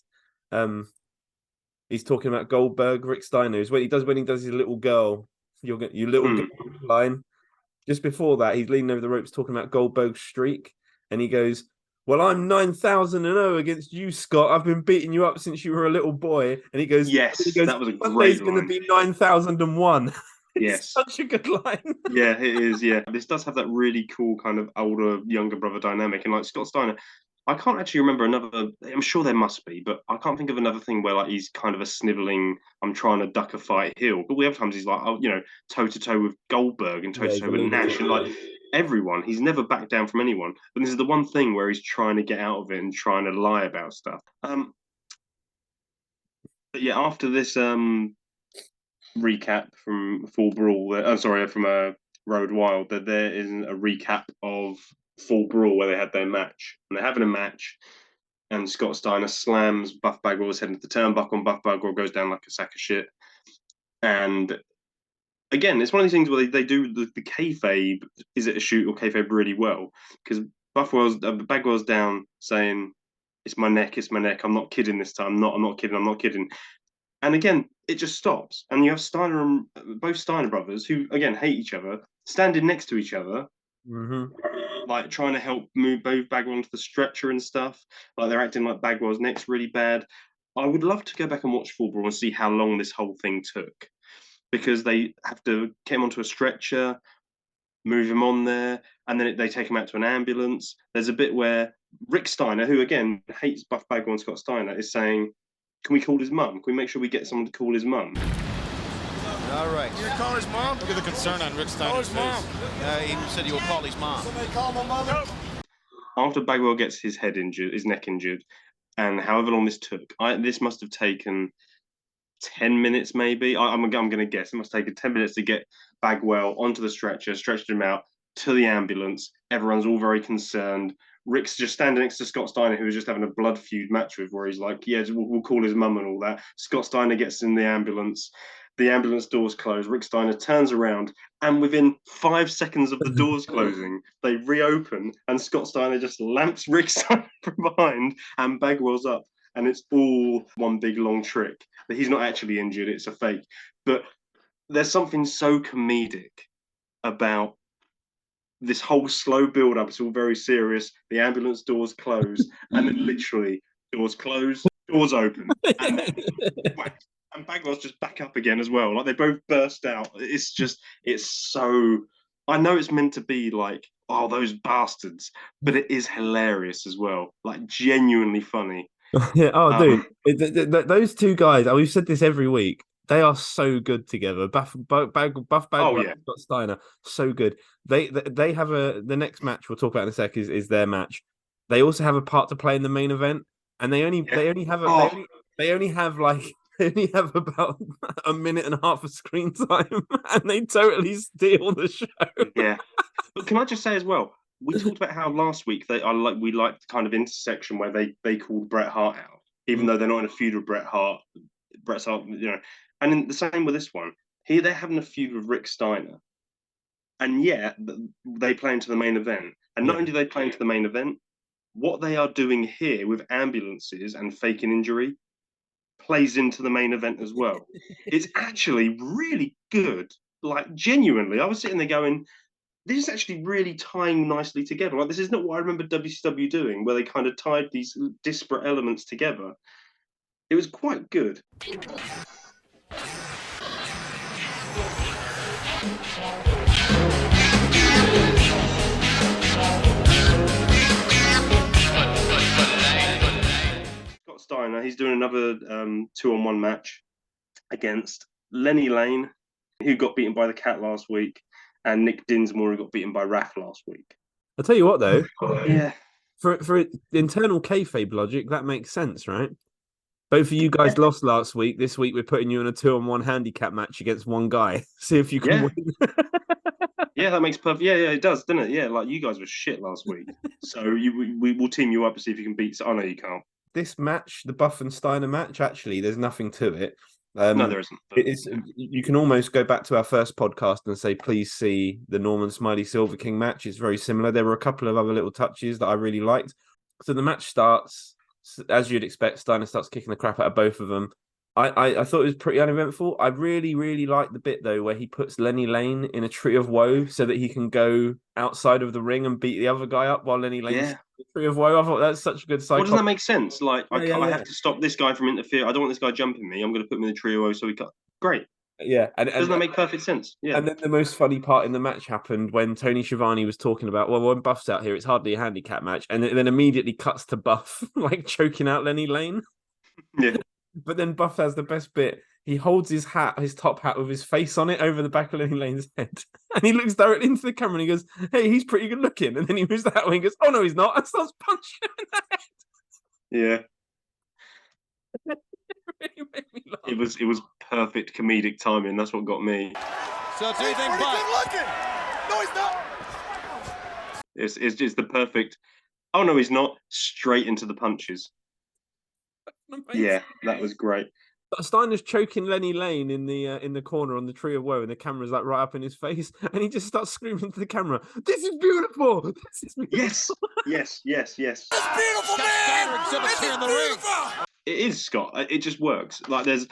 He's talking about Goldberg, Rick Steiner. Is when he does his little girl, you little girl line. Just before that, he's leaning over the ropes talking about Goldberg's streak, and he goes, "Well, I'm 9,000-0 against you, Scott. I've been beating you up since you were a little boy." And he goes, "Yes, that was a great Monday's line. going to be 9,001." Yes, such a good line. Yeah, it is. Yeah, this does have that really cool kind of older younger brother dynamic, and like Scott Steiner, I can't actually remember another. I'm sure there must be, but I can't think of another thing where like he's kind of a sniveling, I'm trying to duck a fight heel. But we have times he's like, oh, toe to toe with Goldberg and toe to toe with Nash, and like everyone. He's never backed down from anyone. But this is the one thing where he's trying to get out of it and trying to lie about stuff. But yeah, after this recap from Full Brawl, from Road Wild, that there is a recap of Full Brawl where they had their match, and they're having a match, and Scott Steiner slams Buff Bagwell's head into the turnbuckle, and Buff Bagwell goes down like a sack of shit. And again, it's one of these things where they do the kayfabe, is it a shoot or kayfabe, really well, because Bagwell's down saying, it's my neck, I'm not kidding this time, I'm not kidding. And again, it just stops. And you have Steiner and both Steiner brothers, who, again, hate each other, standing next to each other, like trying to help move both Bagwell onto the stretcher and stuff. Like they're acting like Bagwell's neck's really bad. I would love to go back and watch Full Brawl and see how long this whole thing took. Because they have to get him onto a stretcher, move him on there, and then they take him out to an ambulance. There's a bit where Rick Steiner, who, again, hates Buff Bagwell and Scott Steiner, is saying, can we call his mum? Can we make sure we get someone to call his mum? All right. You gonna call his mom? Look at the concern on Rick Steiner's face. He said you will call his mom. Somebody call my mother. After Bagwell gets his neck injured, and however long this took, this must have taken 10 minutes maybe. I'm going to guess. It must have taken 10 minutes to get Bagwell onto the stretcher, stretched him out to the ambulance. Everyone's all very concerned. Rick's just standing next to Scott Steiner, who was just having a blood feud match with, where he's like, yeah, we'll call his mum and all that. Scott Steiner gets in the ambulance. The ambulance doors close. Rick Steiner turns around, and within 5 seconds of the doors closing, they reopen, and Scott Steiner just lamps Rick Steiner from behind, and Bagwell's up. And it's all one big long trick. That he's not actually injured, it's a fake. But there's something so comedic about this whole slow build-up. It's all very serious. The ambulance doors close, and then literally doors close, doors open, and then whack. And Bagwell's just back up again as well. Like they both burst out. It's so. I know it's meant to be like, oh, those bastards, but it is hilarious as well. Like genuinely funny. Yeah. Oh, dude, those two guys. We've said this every week. They are so good together. Buff Bagwell and Scott Steiner, so good. They have the next match we'll talk about in a sec is their match. They also have a part to play in the main event, and they only have about a minute and a half of screen time, and they totally steal the show. Yeah, but can I just say as well? We talked about how last week we liked the kind of intersection where they called Bret Hart out, even though they're not in a feud with Bret Hart. Bret Hart, and in the same with this one. Here they're having a feud with Rick Steiner, and yet they play into the main event. And not only do they play into the main event, what they are doing here with ambulances and faking injury plays into the main event as well. It's actually really good. Like genuinely, I was sitting there going, this is actually really tying nicely together. Like this is not what I remember WCW doing, where they kind of tied these disparate elements together. It was quite good. Scott Steiner, he's doing another 2-on-1 match against Lenny Lane, who got beaten by the Cat last week. and Nick Dinsmore, who got beaten by Raph last week. I'll tell you what, though. Yeah. For internal kayfabe logic, that makes sense, right? Both of you guys lost last week. This week, we're putting you in a 2-on-1 handicap match against one guy. See if you can win. Yeah, that makes perfect. Yeah, it does, doesn't it? Yeah, like you guys were shit last week, so we will team you up to see if you can beat. Oh no, you can't. This match, the Buff and Steiner match, actually, there's nothing to it. No, there isn't. It is. You can almost go back to our first podcast and say, please see the Norman Smiley Silver King match. It's very similar. There were a couple of other little touches that I really liked. So the match starts, as you'd expect, Steiner starts kicking the crap out of both of them. I thought it was pretty uneventful. I really, really like the bit, though, where he puts Lenny Lane in a tree of woe so that he can go outside of the ring and beat the other guy up while Lenny Lane's in the tree of woe. I thought that's such a good psycho. Well, doesn't that make sense? Like, I have to stop this guy from interfering. I don't want this guy jumping me. I'm going to put him in the tree of woe so he can't. Great. Yeah. And doesn't that make perfect sense? Yeah. And then the most funny part in the match happened when Tony Schiavone was talking about, well, when Buff's out here, it's hardly a handicap match. And then immediately cuts to Buff, like choking out Lenny Lane. Yeah. But then Buff has the best bit. He holds his hat, his top hat, with his face on it over the back of Lenny Lane's head. And he looks directly into the camera and he goes, hey, he's pretty good looking. And then he moves that way and goes, oh, no, he's not. And starts punching him in the head. Yeah. It really made me laugh. It was perfect comedic timing. That's what got me. So it's anything but. No, he's not. It's just the perfect. Oh no, he's not. Straight into the punches. Yeah, that was great. Steiner's choking Lenny Lane in the corner on the tree of woe, and the camera's like right up in his face, and he just starts screaming to the camera, "This is beautiful! This is beautiful!" Yes. It's beautiful, man. Exhibits here in the ring. It is, Scott. It just works. Like there's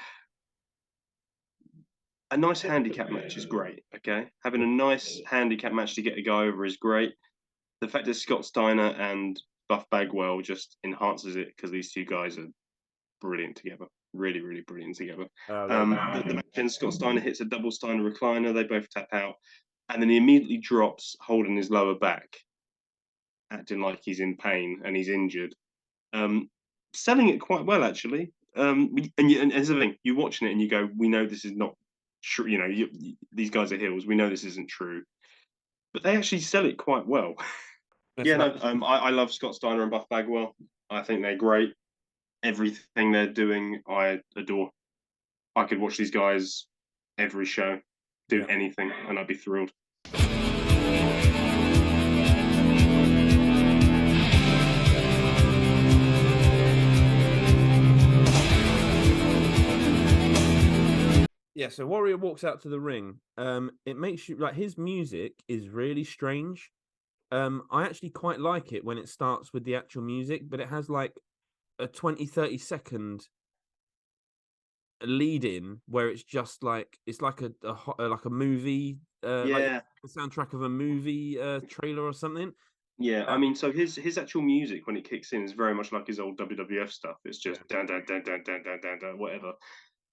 a nice handicap match is great. Okay, having a nice handicap match to get a guy over is great. The fact that Scott Steiner and Buff Bagwell just enhances it because these two guys are brilliant together. Really, really brilliant together. The match ends, Scott Steiner hits a double Steiner recliner. They both tap out, and then he immediately drops, holding his lower back, acting like he's in pain and he's injured. Selling it quite well, actually. And here's the thing: you're watching it and you go, "We know this is not true." You know, these guys are heels. We know this isn't true, but they actually sell it quite well. I love Scott Steiner and Buff Bagwell. I think they're great. Everything they're doing, I adore. I could watch these guys every show, do anything, and I'd be thrilled. Yeah, so Warrior walks out to the ring. It makes you like his music is really strange. I actually quite like it when it starts with the actual music, but it has like a 20-30 second lead in where it's just like it's like a movie like the soundtrack of a movie trailer or something. I mean, so his actual music when it kicks in is very much like his old WWF stuff. It's just dun dun dun dun dun dun dun dun whatever.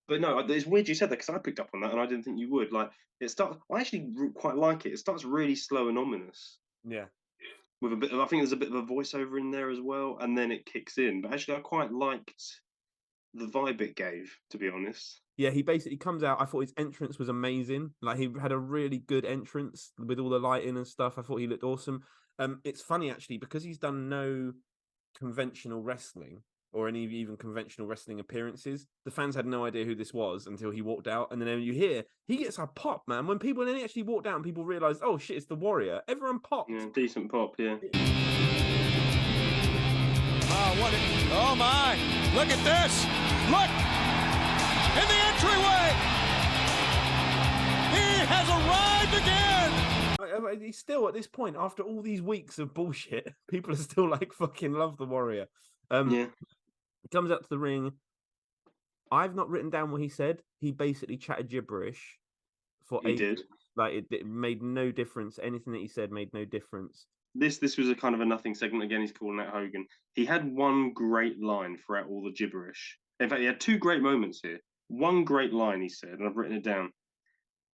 But no, it's weird you said that because I picked up on that and I didn't think you would. Like it starts, I actually quite like it. It starts really slow and ominous. Yeah. With a bit, I think there's a bit of a voiceover in there as well, and then it kicks in. But actually, I quite liked the vibe it gave, to be honest. Yeah, he basically comes out. I thought his entrance was amazing. Like he had a really good entrance with all the lighting and stuff. I thought he looked awesome. It's funny actually because he's done no conventional wrestling or any even conventional wrestling appearances. The fans had no idea who this was until he walked out, and then you hear he gets a pop, man. When people then he actually walked out and people realized, oh shit, it's the Warrior. Everyone popped. Yeah, decent pop, yeah. Wow, oh my! Look at this! Look! In the entryway! He has arrived again! He's still at this point, after all these weeks of bullshit, people are still like fucking love the Warrior. He comes out to the ring. I've not written down what he said. He basically chatted gibberish for he did. Like it made no difference. Anything that he said made no difference. This was a kind of a nothing segment. Again, he's calling out Hogan. He had one great line throughout all the gibberish. In fact, he had two great moments here. One great line he said, and I've written it down.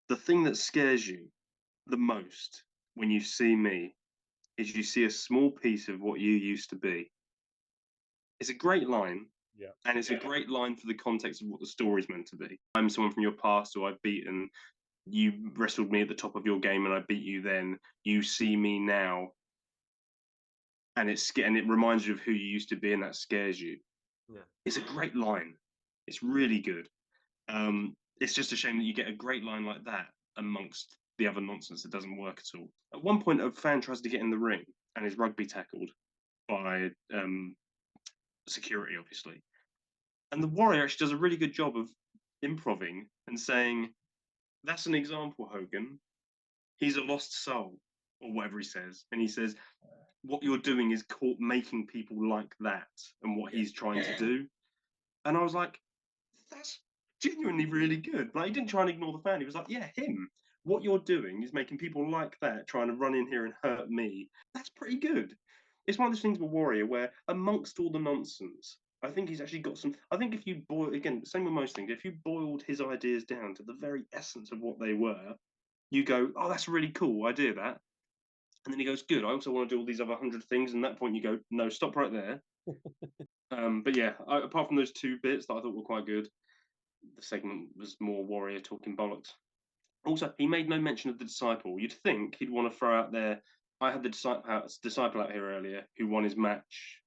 The thing that scares you the most when you see me is you see a small piece of what you used to be. It's a great line, and it's a great line for the context of what the story's meant to be. I'm someone from your past who I've beaten, you wrestled me at the top of your game and I beat you then. You see me now, and it reminds you of who you used to be, and that scares you. Yeah. It's a great line. It's really good. It's just a shame that you get a great line like that amongst the other nonsense that doesn't work at all. At one point, a fan tries to get in the ring and is rugby tackled by security, obviously. And the Warrior actually does a really good job of improving and saying, "That's an example, Hogan. He's a lost soul," or whatever he says. And he says, "What you're doing is making people like that and what he's trying to do." And I was like, that's genuinely really good. Like, he didn't try and ignore the fan. He was like, yeah, him. What you're doing is making people like that trying to run in here and hurt me. That's pretty good. It's one of those things with Warrior where, amongst all the nonsense, I think he's actually got some. I think if you boil, again, same with most things, if you boiled his ideas down to the very essence of what they were, you go, oh, that's a really cool idea, that. And then he goes, good. I also want to do all these other 100 things. And at that point, you go, no, stop right there. But yeah, apart from those two bits that I thought were quite good, the segment was more Warrior talking bollocks. Also, he made no mention of the disciple. You'd think he'd want to throw out there, I had the disciple out here earlier who won his match.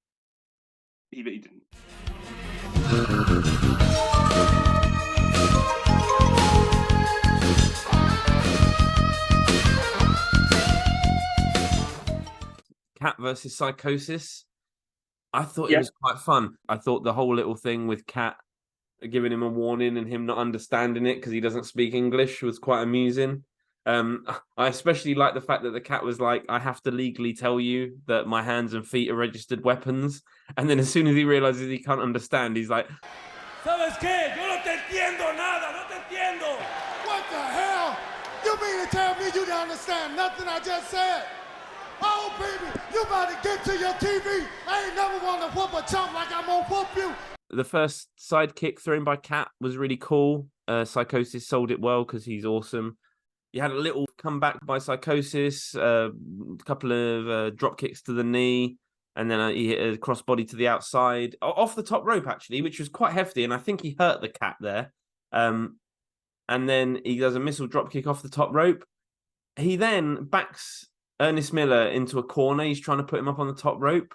But he didn't. Cat versus Psychosis. I thought it was quite fun. I thought the whole little thing with Cat giving him a warning and him not understanding it because he doesn't speak English was quite amusing. I especially like the fact that the Cat was like, I have to legally tell you that my hands and feet are registered weapons. And then as soon as he realizes he can't understand, he's like, ¿Sabes qué? Yo no te entiendo nada, no te entiendo. What the hell? You mean to tell me you don't understand nothing I just said? Oh, baby, you about to get to your TV. I ain't never want to whoop a chump like I'm gonna whoop you. The first sidekick thrown by Cat was really cool. Psychosis sold it well because he's awesome. You had a little comeback by Psychosis, a couple of drop kicks to the knee, and then he hit a crossbody to the outside, off the top rope, actually, which was quite hefty, and I think he hurt the Cat there. And then he does a missile drop kick off the top rope. He then backs Ernest Miller into a corner. He's trying to put him up on the top rope.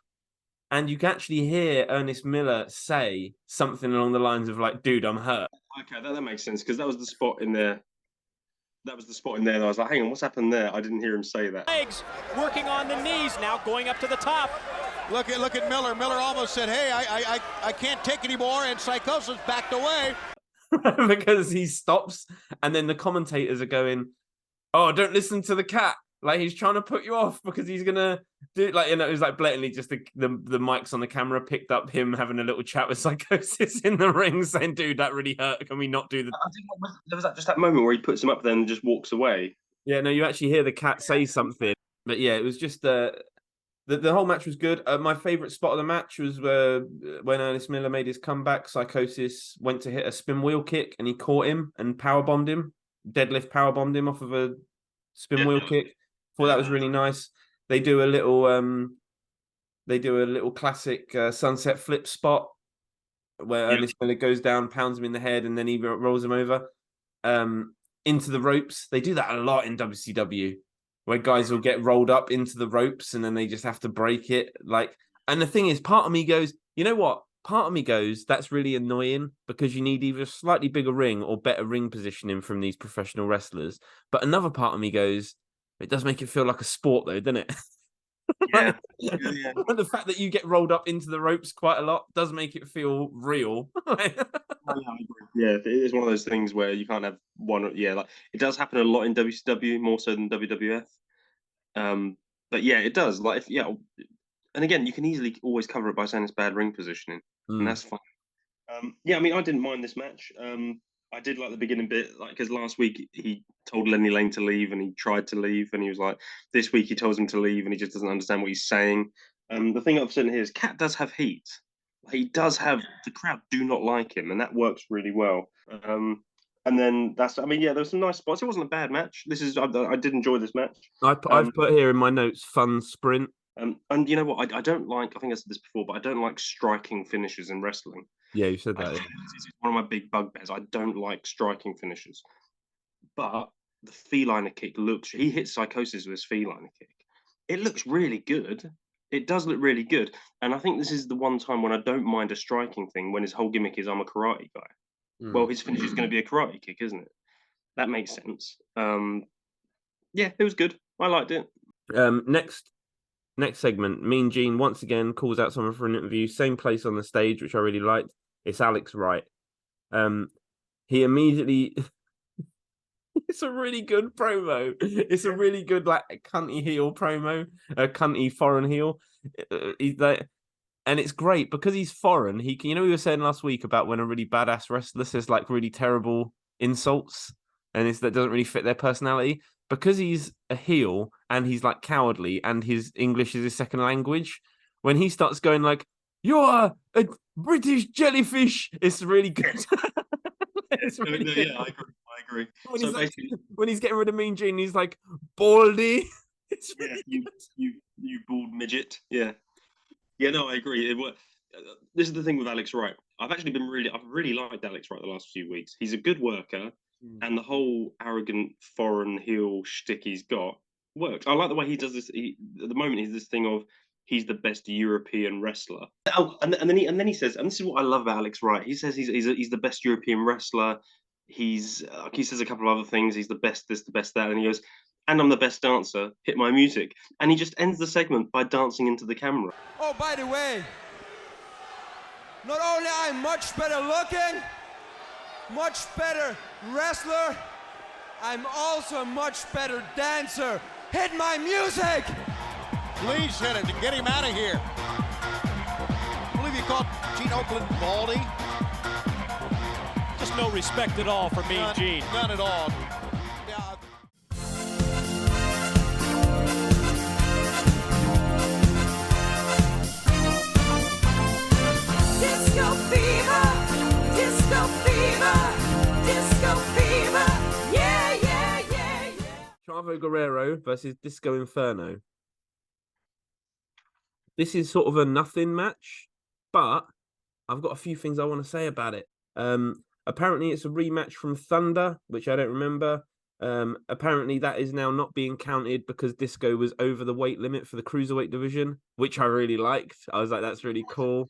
And you can actually hear Ernest Miller say something along the lines of like, dude, I'm hurt. Okay, that makes sense, because that was the spot in there. That was the spot in there that I was like, hang on, what's happened there? I didn't hear him say that. Legs working on the knees now, going up to the top. Look at Miller. Miller almost said, hey, I can't take anymore, and Psychosis backed away. Because he stops, and then the commentators are going, oh, don't listen to the Cat. Like, he's trying to put you off because he's gonna do, like, you know, it was like blatantly just the mics on the camera picked up him having a little chat with Psychosis in the ring, saying, "Dude, that really hurt. Can we not do the?" There was just that moment where he puts him up, then just walks away. Yeah, no, you actually hear the Cat say something, but yeah, it was just the whole match was good. My favorite spot of the match was when Ernest Miller made his comeback. Psychosis went to hit a spin wheel kick, and he caught him and powerbombed him, deadlift powerbombed him off of a spin wheel kick. Thought that was really nice. They do a little classic sunset flip spot where Ernest Miller goes down, pounds him in the head, and then he rolls him over into the ropes. They do that a lot in WCW, where guys will get rolled up into the ropes and then they just have to break it. Like, and the thing is, part of me goes, you know what? Part of me goes, that's really annoying because you need either a slightly bigger ring or better ring positioning from these professional wrestlers. But another part of me goes, it does make it feel like a sport, though, doesn't it? Yeah. The fact that you get rolled up into the ropes quite a lot does make it feel real. Yeah, it's one of those things where you can't have one. Yeah, like it does happen a lot in WCW, more so than WWF. But yeah, it does. Like, and again, you can easily always cover it by saying it's bad ring positioning, and that's fine. Yeah, I mean, I didn't mind this match. I did like the beginning bit, like, because last week he told Lenny Lane to leave and he tried to leave, and he was like, this week he tells him to leave and he just doesn't understand what he's saying. The thing I've said here is Cat does have heat. He does have, the crowd do not like him, and that works really well. And then there was some nice spots. It wasn't a bad match. I did enjoy this match. I've put here in my notes, fun sprint. And you know what? I don't like, I think I said this before, but I don't like striking finishes in wrestling. Yeah, you said that. It's one of my big bugbears. I don't like striking finishes. But the feliner kick looks. He hits Psychosis with his feliner kick. It looks really good. It does look really good, and I think this is the one time when I don't mind a striking thing. When his whole gimmick is I'm a karate guy. Well, his finish is going to be a karate kick, isn't it? That makes sense. Yeah, it was good. I liked it. Next segment, Mean Gene once again calls out someone for an interview. Same place on the stage, which I really liked. It's Alex Wright. He immediately. It's a really good promo. It's a really good like cunty heel promo, a cunty foreign heel. He's like, and it's great because he's foreign. He can, we were saying last week about when a really badass wrestler says like really terrible insults, and that doesn't really fit their personality. Because he's a heel and he's like cowardly, and his English is his second language. When he starts going like, "You're a British jellyfish," it's really good. It's really good. Yeah, I agree. When, So he's like, basically, when he's getting rid of Mean Gene, he's like, "Baldy." It's yeah, really you bald midget. Yeah, yeah. No, I agree. This is the thing with Alex Wright. I've really liked Alex Wright the last few weeks. He's a good worker, and the whole arrogant foreign heel shtick he's got works. I like the way he does this. At the moment, he's this thing of he's the best European wrestler. Oh, and then he says, and this is what I love about Alex Wright. He says he's the best European wrestler. He says a couple of other things. He's the best this, the best that, and he goes, and I'm the best dancer. Hit my music, and he just ends the segment by dancing into the camera. Oh, by the way, not only I'm much better looking, much better wrestler, I'm also a much better dancer. Hit my music! Please hit it to get him out of here. I believe you called Gene Oakland baldy. Just no respect at all for Mean Gene. None at all. Yeah. Disco fever, disco fever, disco fever. Yeah, yeah, yeah, yeah. Chavo Guerrero versus Disco Inferno. This is sort of a nothing match, but I've got a few things I want to say about it. Apparently, it's a rematch from Thunder, which I don't remember. Apparently, that is now not being counted because Disco was over the weight limit for the cruiserweight division, which I really liked. I was like, that's really cool.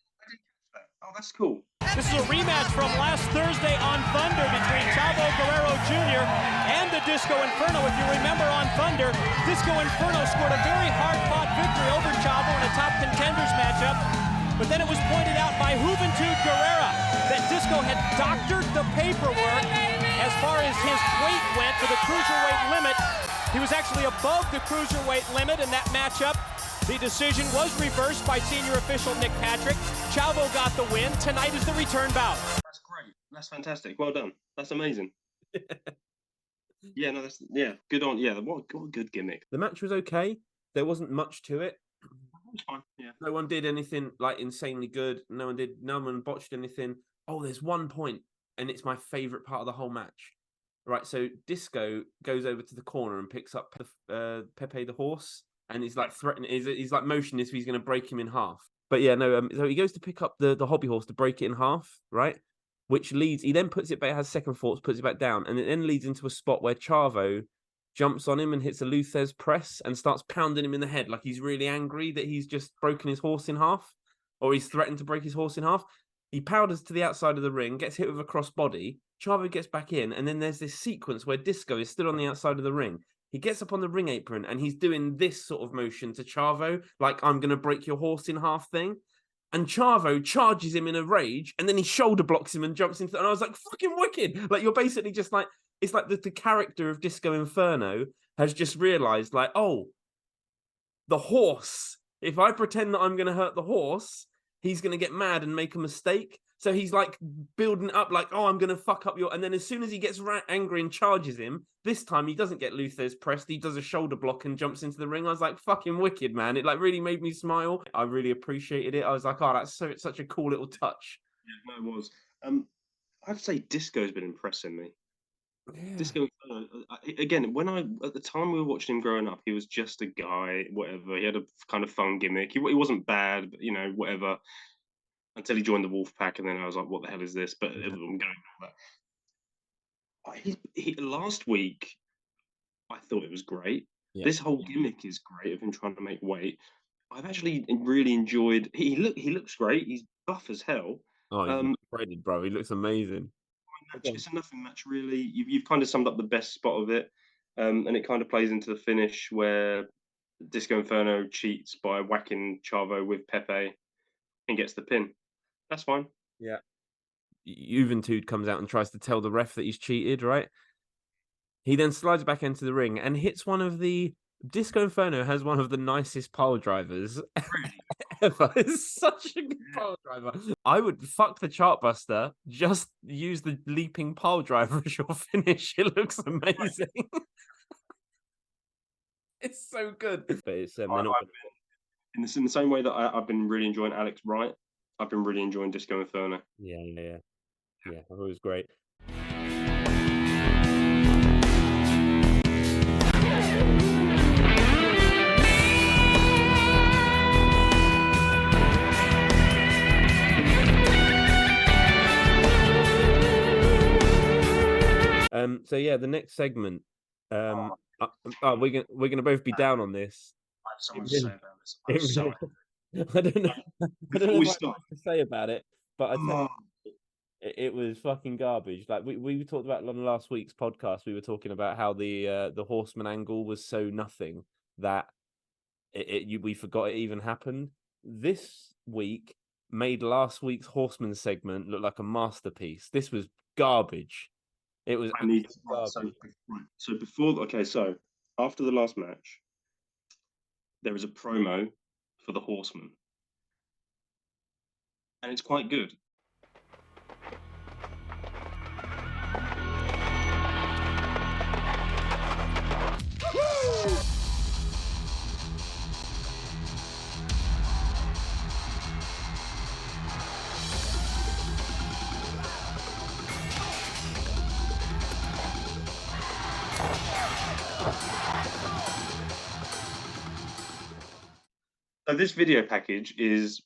Oh, that's cool. This is a rematch from last Thursday on Thunder between Chavo Guerrero Jr. and the Disco Inferno. If you remember on Thunder, Disco Inferno scored a very hard-fought victory over Chavo in a top contenders matchup. But then it was pointed out by Juventud Guerrera that Disco had doctored the paperwork as far as his weight went for the cruiserweight limit. He was actually above the cruiserweight limit in that matchup. The decision was reversed by senior official Nick Patrick. Chavo got the win. Tonight is the return bout. That's great. That's fantastic. Well done. That's amazing. Yeah, no, good on. Yeah, what a good gimmick. The match was okay. There wasn't much to it. It was fine. Yeah. No one did anything like insanely good. No one botched anything. Oh, there's one point, and it's my favorite part of the whole match. Right, so Disco goes over to the corner and picks up Pepe the horse, and he's like threatening. He's like motioning as if he's going to break him in half. But yeah, no. So he goes to pick up the hobby horse to break it in half, right? Which leads. He then puts it back. Has second thoughts, puts it back down, and it then leads into a spot where Chavo jumps on him and hits a Luthez press and starts pounding him in the head like he's really angry that he's just broken his horse in half, or he's threatened to break his horse in half. He powders to the outside of the ring, gets hit with a crossbody. Chavo gets back in, and then there's this sequence where Disco is still on the outside of the ring. He gets up on the ring apron, and he's doing this sort of motion to Chavo, like, I'm going to break your horse in half thing. And Chavo charges him in a rage, and then he shoulder blocks him and jumps into... And I was like, fucking wicked! Like, you're basically just like... It's like the character of Disco Inferno has just realized, like, oh, the horse. If I pretend that I'm going to hurt the horse, he's going to get mad and make a mistake. So he's like building up like, oh, I'm going to fuck up your... And then as soon as he gets angry and charges him, this time he doesn't get Luthez pressed. He does a shoulder block and jumps into the ring. I was like, fucking wicked, man. It like really made me smile. I really appreciated it. I was like, oh, that's such a cool little touch. Yeah, no, it was. I'd say Disco's been impressing me. Yeah. Disco, again, at the time we were watching him growing up, he was just a guy, whatever. He had a kind of fun gimmick. He wasn't bad, but, whatever. Until he joined the Wolfpack, and then I was like, what the hell is this? But I'm going with that. Last week, I thought it was great. Yeah. This whole gimmick is great of him trying to make weight. I've actually really enjoyed. He looks great. He's buff as hell. Oh, he's Um, shredded, bro. He looks amazing. it's a nothing match, really. You've kind of summed up the best spot of it, and it kind of plays into the finish where Disco Inferno cheats by whacking Chavo with Pepe and gets the pin. That's fine. Yeah. Juventud comes out and tries to tell the ref that he's cheated, right? He then slides back into the ring and hits one of the Disco Inferno has one of the nicest pile drivers ever. It's such a good pile driver. I would fuck the Chartbuster, just use the leaping pile driver as your finish. It looks amazing. It's so good. But it's In the same way that I've been really enjoying Alex Wright, I've been really enjoying Disco Inferno. Yeah. It was great. So yeah, the next segment. We're gonna both be down on this. I have so much to say about this. I'm It so really- I don't know. I don't know we what start, to say about it, but I tell oh, you, it was fucking garbage. Like we talked about on last week's podcast. We were talking about how the Horseman angle was so nothing that we forgot it even happened. This week made last week's Horseman segment look like a masterpiece. This was garbage. It was I need garbage. so before so after the last match, there is a promo for the Horseman, and it's quite good. So this video package is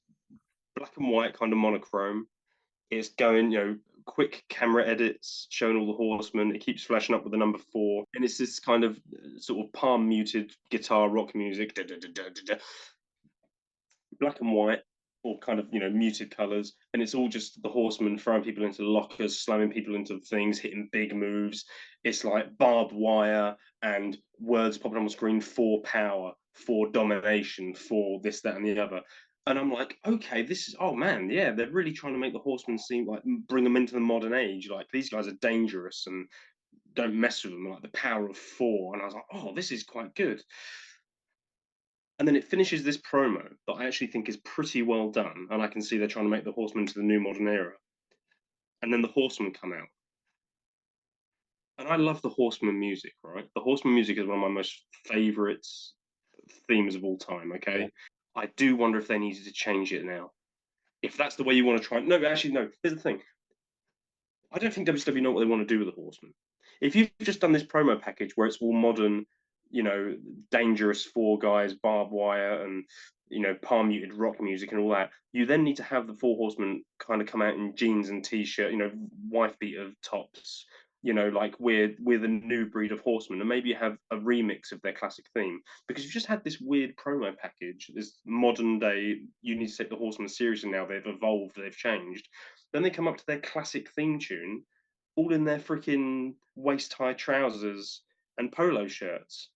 black and white, kind of monochrome. It's going, quick camera edits showing all the horsemen. It keeps flashing up with the number 4, and it's this kind of sort of palm muted guitar rock music. Black and white, or kind of muted colors, and it's all just the horsemen throwing people into lockers, slamming people into things, hitting big moves. It's like barbed wire and words popping on the screen for power, for domination, for this, that, and the other. And I'm like, okay, this is, oh man, yeah, they're really trying to make the horsemen seem like, bring them into the modern age. Like, these guys are dangerous and don't mess with them, like the power of 4. And I was like, oh, this is quite good. And then it finishes this promo that I actually think is pretty well done. And I can see they're trying to make the Horsemen to the new modern era. And then the Horsemen come out. And I love the Horseman music, right? The Horseman music is one of my most favorite themes of all time, okay? Yeah. I do wonder if they needed to change it now. If that's the way you want to try. No, actually, no. Here's the thing. I don't think WWE know what they want to do with the Horsemen. If you've just done this promo package where it's all modern, dangerous 4 guys, barbed wire, and palm muted rock music and all that, you then need to have the 4 horsemen kind of come out in jeans and t-shirt, wife beater tops, like we're the new breed of horsemen, and maybe have a remix of their classic theme, because you've just had this weird promo package, this modern day, you need to take the horsemen seriously now, they've evolved, they've changed. Then they come up to their classic theme tune, all in their freaking waist-high trousers and polo shirts.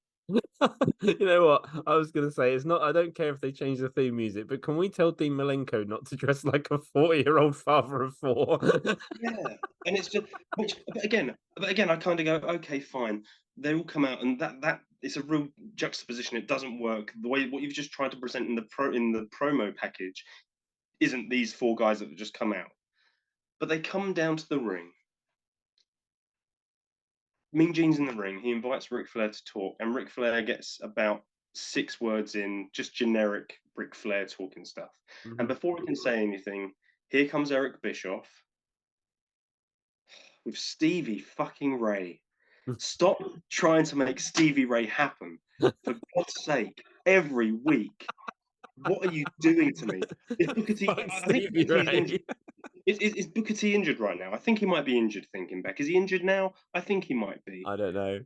You know what? I was going to say, it's not. I don't care if they change the theme music, but can we tell Dean Malenko not to dress like a 40-year-old father of 4? Yeah, and it's just, but again, I kind of go, okay, fine. They all come out, and that it's a real juxtaposition. It doesn't work. The way what you've just tried to present in the promo package isn't these 4 guys that have just come out, but they come down to the ring. Mean Gene's in the ring. He invites Ric Flair to talk, and Ric Flair gets about 6 words in, just generic Ric Flair talking stuff. Mm-hmm. And before he can say anything, here comes Eric Bischoff with Stevie fucking Ray. Stop trying to make Stevie Ray happen, for God's sake, every week. What are you doing to me? Is Booker T, is Booker T injured right now? I think he might be injured, thinking back. Is he injured now? I think he might be. I don't know.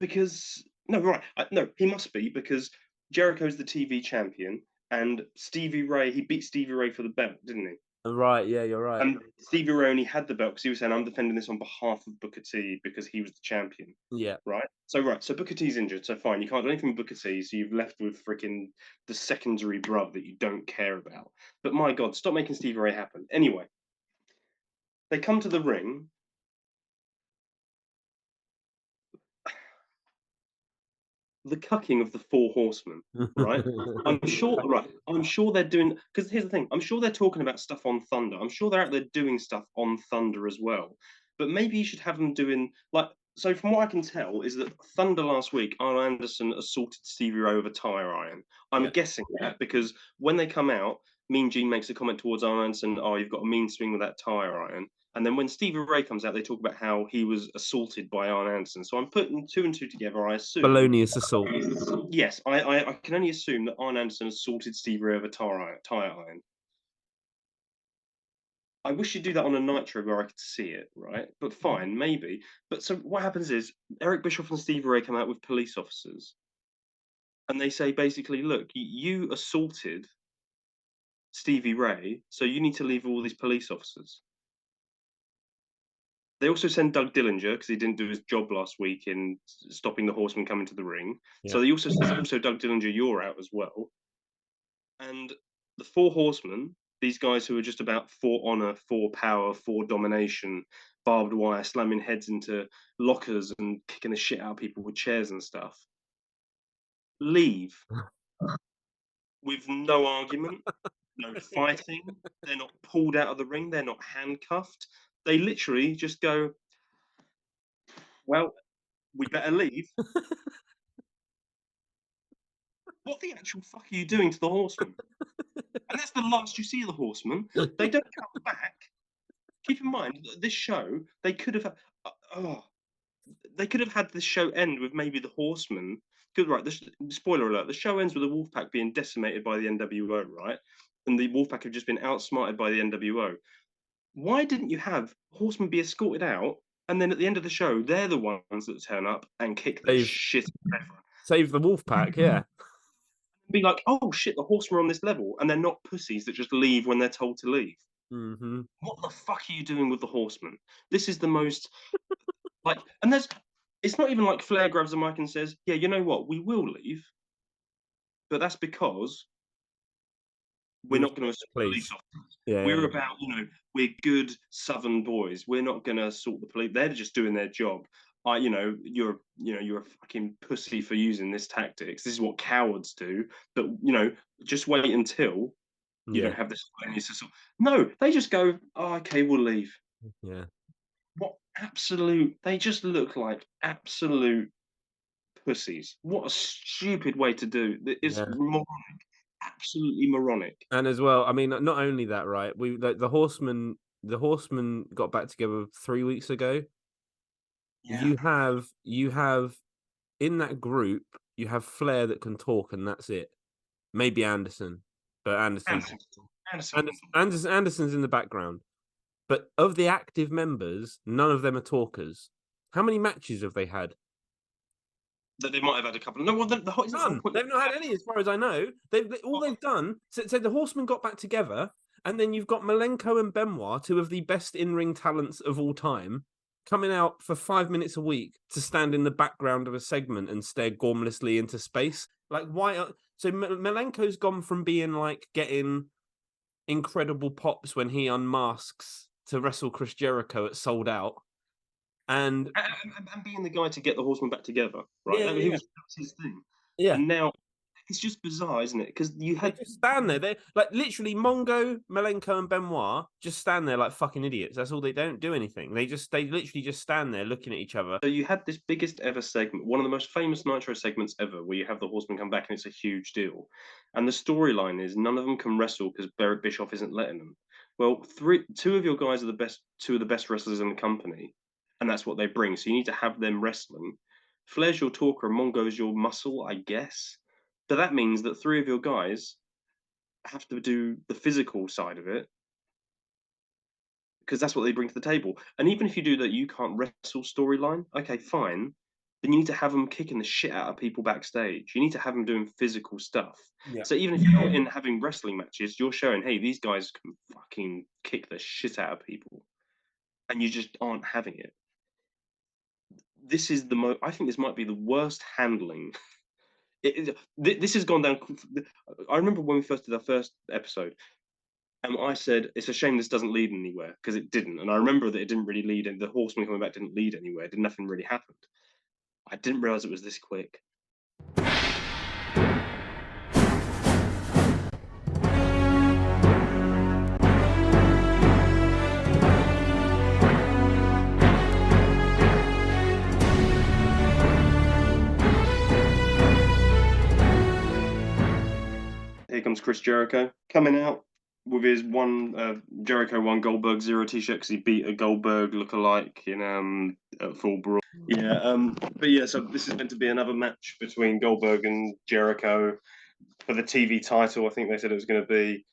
Because no, right, no, he must be because Jericho's the TV champion, and Stevie Ray, he beat Stevie Ray for the belt, didn't he? Right, yeah, you're right. And Stevie Ray only had the belt because he was saying, "I'm defending this on behalf of Booker T because he was the champion." Yeah. Right. So Booker T's injured, so fine, you can't do anything with Booker T, so you've left with freaking the secondary bruv that you don't care about. But my God, stop making Stevie Ray happen. Anyway, they come to the ring. The cucking of the Four Horsemen, right? I'm sure they're doing, because here's the thing, I'm sure they're talking about stuff on Thunder. I'm sure they're out there doing stuff on Thunder as well. But maybe you should have them doing like, so from what I can tell is that Thunder last week, Arn Anderson assaulted Stevie Ray with a tire iron. I'm Yeah. guessing that because when they come out, Mean Gene makes a comment towards Arn Anderson, "Oh, you've got a mean swing with that tire iron." And then when Stevie Ray comes out, they talk about how he was assaulted by Arn Anderson. So I'm putting two and two together. I assume Felonious assault. Yes, I can only assume that Arn Anderson assaulted Stevie Ray with a tire iron. I wish you'd do that on a Nitro where I could see it, right? But fine, maybe. But so what happens is Eric Bischoff and Stevie Ray come out with police officers, and they say basically, "Look, you assaulted Stevie Ray, so you need to leave all these police officers." They also send Doug Dillinger because he didn't do his job last week in stopping the Horsemen coming to the ring. Yeah. So they also says, "Also, Doug Dillinger, you're out as well." And the Four Horsemen, these guys who are just about for honor, for power, for domination, barbed wire, slamming heads into lockers and kicking the shit out of people with chairs and stuff, leave with no argument, no fighting. They're not pulled out of the ring. They're not handcuffed. They literally just go, "Well, we better leave." What the actual fuck are you doing to the Horsemen? And that's the last you see of the Horsemen. They don't come back. Keep in mind, this show, they could have, oh, they could have had this show end with maybe the Horsemen. Good, right? Spoiler alert: the show ends with the Wolfpack being decimated by the NWO, right? And the Wolfpack have just been outsmarted by the NWO. Why didn't you have Horsemen be escorted out, and then at the end of the show, they're the ones that turn up and kick the shit out of everyone? Save the Wolfpack, yeah. Be like, "Oh shit, the Horsemen are on this level," and they're not pussies that just leave when they're told to leave. Mm-hmm. What the fuck are you doing with the Horsemen? This is the most like, and it's not even like Flair grabs the mic and says, "Yeah, you know what? We will leave, but that's because we're not going to assault police officers. We're about, we're good Southern boys. We're not going to assault the police. They're just doing their job. You're a fucking pussy for using this tactics. This is what cowards do. But just wait until you don't have this." No, they just go, "Oh, okay, we'll leave." Yeah. What absolute? They just look like absolute pussies. What a stupid way to do. It's moronic. Absolutely moronic. And as well, I mean, not only that, right? The Horsemen got back together 3 weeks ago. Yeah. You have in that group, you have Flair that can talk, and that's it. Maybe Anderson, but Anderson's in the background. But of the active members, none of them are talkers. How many matches have they had? That they might have had a couple. No, well, None. They've not had any, as far as I know. All they've done. So the Horsemen got back together, and then you've got Malenko and Benoit, two of the best in-ring talents of all time, coming out for 5 minutes a week to stand in the background of a segment and stare gormlessly into space. Like, why? So Malenko's gone from being like getting incredible pops when he unmasks to wrestle Chris Jericho at Sold Out. And being the guy to get the Horsemen back together, right? Yeah, That was his thing. Yeah. And now it's just bizarre, isn't it? Because you had just stand there. They're like literally Mongo, Malenko, and Benoit just stand there like fucking idiots. That's all. They don't do anything. They literally just stand there looking at each other. So you had this biggest ever segment, one of the most famous Nitro segments ever, where you have the Horsemen come back and it's a huge deal. And the storyline is none of them can wrestle because Eric Bischoff isn't letting them. Well, two of your guys are two of the best wrestlers in the company, and that's what they bring. So you need to have them wrestling. Flair's your talker, and Mongo's your muscle, I guess. But that means that three of your guys have to do the physical side of it because that's what they bring to the table. And even if you do that, you can't wrestle storyline. Okay, fine. then you need to have them kicking the shit out of people backstage. You need to have them doing physical stuff. Yeah. So even if you're not in having wrestling matches, you're showing, hey, these guys can fucking kick the shit out of people, and you just aren't having it. This is I think this might be the worst handling. This has gone down. I remember when we first did our first episode, and I said it's a shame this doesn't lead anywhere, because it didn't. And I remember that it didn't really lead, and the Horseman coming back didn't lead anywhere. Nothing really happened. I didn't realize it was this quick. Here comes Chris Jericho coming out with his Jericho won Goldberg 0 t-shirt because he beat a Goldberg lookalike in Full Brawl. Yeah, but yeah, so this is meant to be another match between Goldberg and Jericho for the TV title. I think they said it was going to be.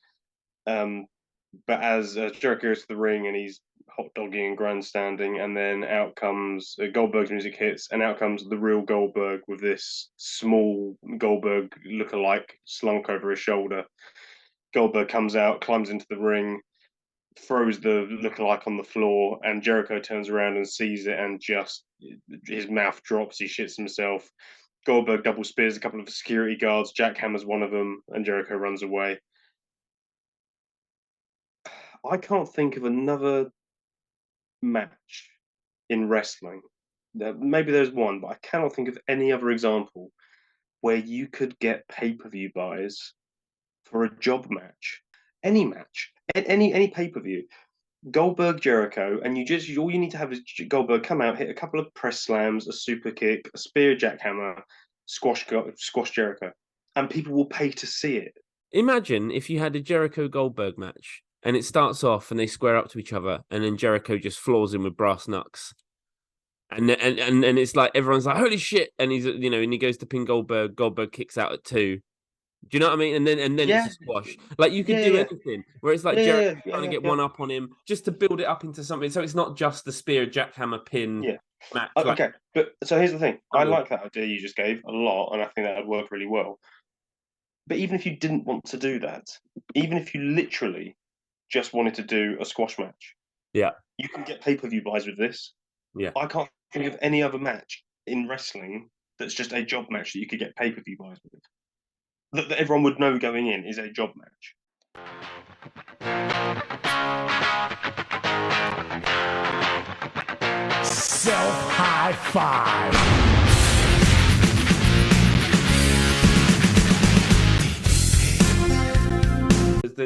But as Jericho goes to the ring and he's hot dogging and grandstanding, and then out comes Goldberg's music hits, and out comes the real Goldberg with this small Goldberg lookalike slunk over his shoulder. Goldberg comes out, climbs into the ring, throws the lookalike on the floor, and Jericho turns around and sees it, and just his mouth drops. He shits himself. Goldberg double spears a couple of security guards. Jackhammers one of them, and Jericho runs away. I can't think of another match in wrestling. Maybe there's one, but I cannot think of any other example where you could get pay-per-view buys for a job match. Any match, any pay-per-view. Goldberg Jericho, and all you need to have is Goldberg come out, hit a couple of press slams, a super kick, a spear jackhammer, squash Jericho, and people will pay to see it. Imagine if you had a Jericho Goldberg match and it starts off and they square up to each other, and then Jericho just floors him with brass knucks. And it's like everyone's like, holy shit, and he's and he goes to pin Goldberg. Goldberg kicks out at 2. Do you know what I mean? And then it's a squash. Like you could do anything. Where it's like Jericho trying to get one up on him, just to build it up into something. So it's not just the spear jackhammer pin match. Okay, but so here's the thing. I like that idea you just gave a lot, and I think that would work really well. But even if you didn't want to do that, even if you literally just wanted to do a squash match, you can get pay-per-view buys with this. I can't think of any other match in wrestling that's just a job match that you could get pay-per-view buys with. That everyone would know going in is a job match. Self-high five.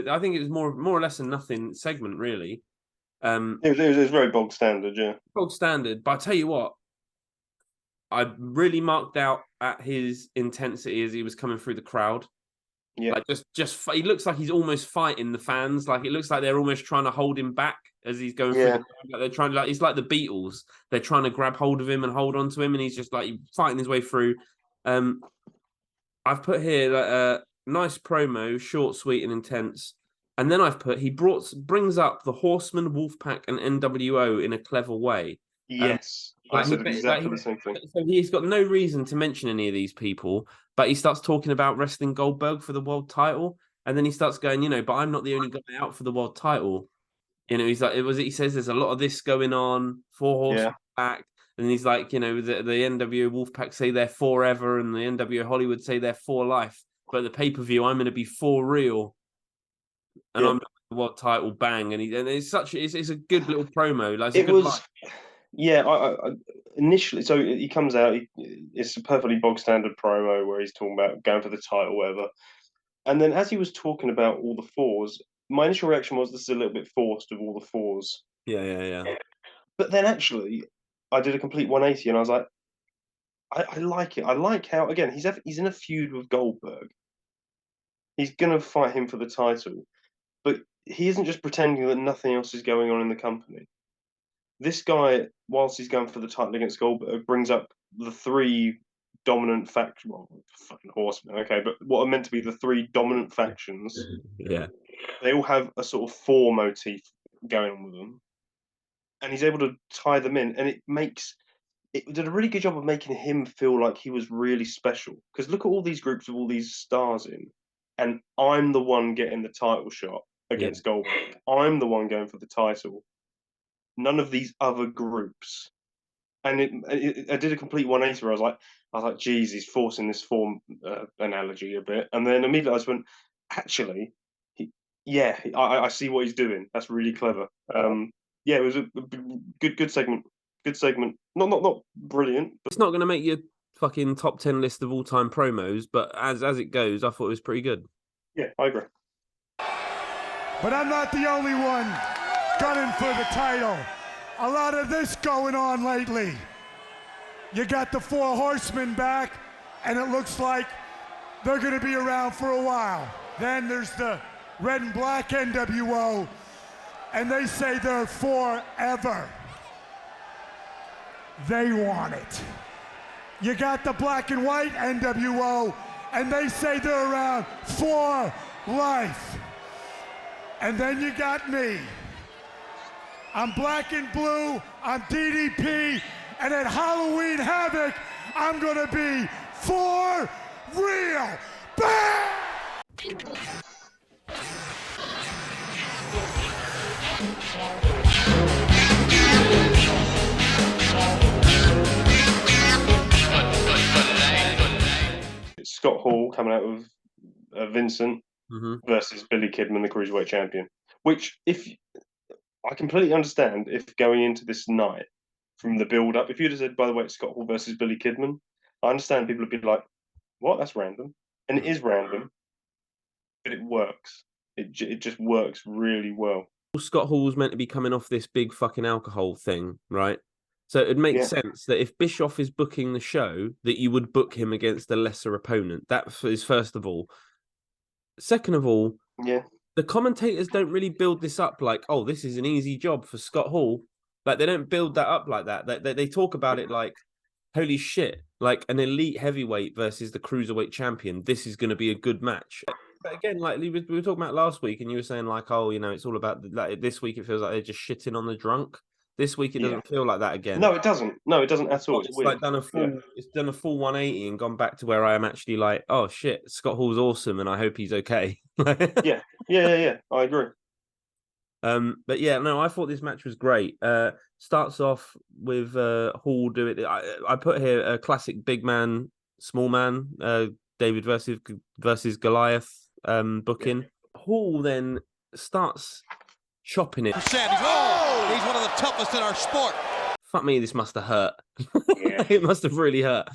I think it was more or less a nothing segment, really. It was very bog standard, yeah. Bog standard, but I tell you what, I really marked out at his intensity as he was coming through the crowd. Yeah, like just he looks like he's almost fighting the fans. Like it looks like they're almost trying to hold him back as he's going through. Like they're trying to, he's like the Beatles. They're trying to grab hold of him and hold on to him, and he's just like fighting his way through. I've put here a nice promo, short, sweet, and intense. And then I've put he brings up the Horseman, Wolfpack, and NWO in a clever way. Yes, I said exactly the same thing. So he's got no reason to mention any of these people, but he starts talking about wrestling Goldberg for the world title, and then he starts going, but I'm not the only guy out for the world title. He's like, he says there's a lot of this going on. 4 Horsemen back, and he's like, the NWO Wolfpack say they're forever, and the NWO Hollywood say they're for life, but the pay-per-view I'm going to be for real, and I'm the world title, bang, and it's a good little promo. Like it was. Yeah, I initially, so he comes out, it's a perfectly bog standard promo where he's talking about going for the title, whatever. And then as he was talking about all the 4s, my initial reaction was this is a little bit forced of all the 4s. Yeah. But then actually, I did a complete 180 and I was like, I like it. I like how, again, he's in a feud with Goldberg. He's going to fight him for the title. But he isn't just pretending that nothing else is going on in the company. This guy, whilst he's going for the title against Goldberg, brings up the 3 dominant factions. Well, fucking Horsemen, okay, but what are meant to be the 3 dominant factions. Yeah. They all have a sort of 4 motif going on with them. And he's able to tie them in. And it makes it did a really good job of making him feel like he was really special. Because look at all these groups with all these stars in, and I'm the one getting the title shot against Goldberg. I'm the one going for the title. None of these other groups. And I did a complete 180 where I was like, geez, he's forcing this form analogy a bit. And then immediately I just went, actually, I see what he's doing. That's really clever. Yeah, it was a good segment. Good segment. Not brilliant, but It's not going to make your fucking top 10 list of all time promos, but as it goes, I thought it was pretty good. yeah, I agree. But I'm not the only one gunning for the title. A lot of this going on lately. You got the 4 Horsemen back, and it looks like they're going to be around for a while. Then there's the Red and Black NWO, and they say they're forever. They want it. You got the Black and White NWO, and they say they're around for life. And then you got me. I'm Black and Blue, I'm DDP, and at Halloween Havoc, I'm gonna be for real. Bam! Scott Hall coming out with Vincent versus Billy Kidman, the Cruiserweight Champion. Which, if I completely understand, if going into this night from the build-up, if you'd have said, by the way, it's Scott Hall versus Billy Kidman, I understand people would be like, "What? That's random," and it is random, but it works. It just works really well. Scott Hall was meant to be coming off this big fucking alcohol thing, right? So it makes sense that if Bischoff is booking the show, that you would book him against a lesser opponent. That is first of all. Second of all, the commentators don't really build this up like, oh, this is an easy job for Scott Hall. Like, they don't build that up like that. They talk about it like, holy shit, like an elite heavyweight versus the cruiserweight champion. This is going to be a good match. But again, like we were talking about last week, and you were saying like, oh, you know, it's all about like this week. It feels like they're just shitting on the drunk. This week it doesn't feel like that again. No, it doesn't. No, it doesn't at all. It's like done a full. It's done a full 180 and gone back to where I am actually like, oh shit, Scott Hall's awesome, and I hope he's okay. yeah. I agree. But yeah, no, I thought this match was great. Starts off with Hall doing it. I put here a classic big man, small man, David versus Goliath booking. Hall then starts chopping it. He's one of the toughest in our sport. Fuck me, this must have hurt. It must have really hurt.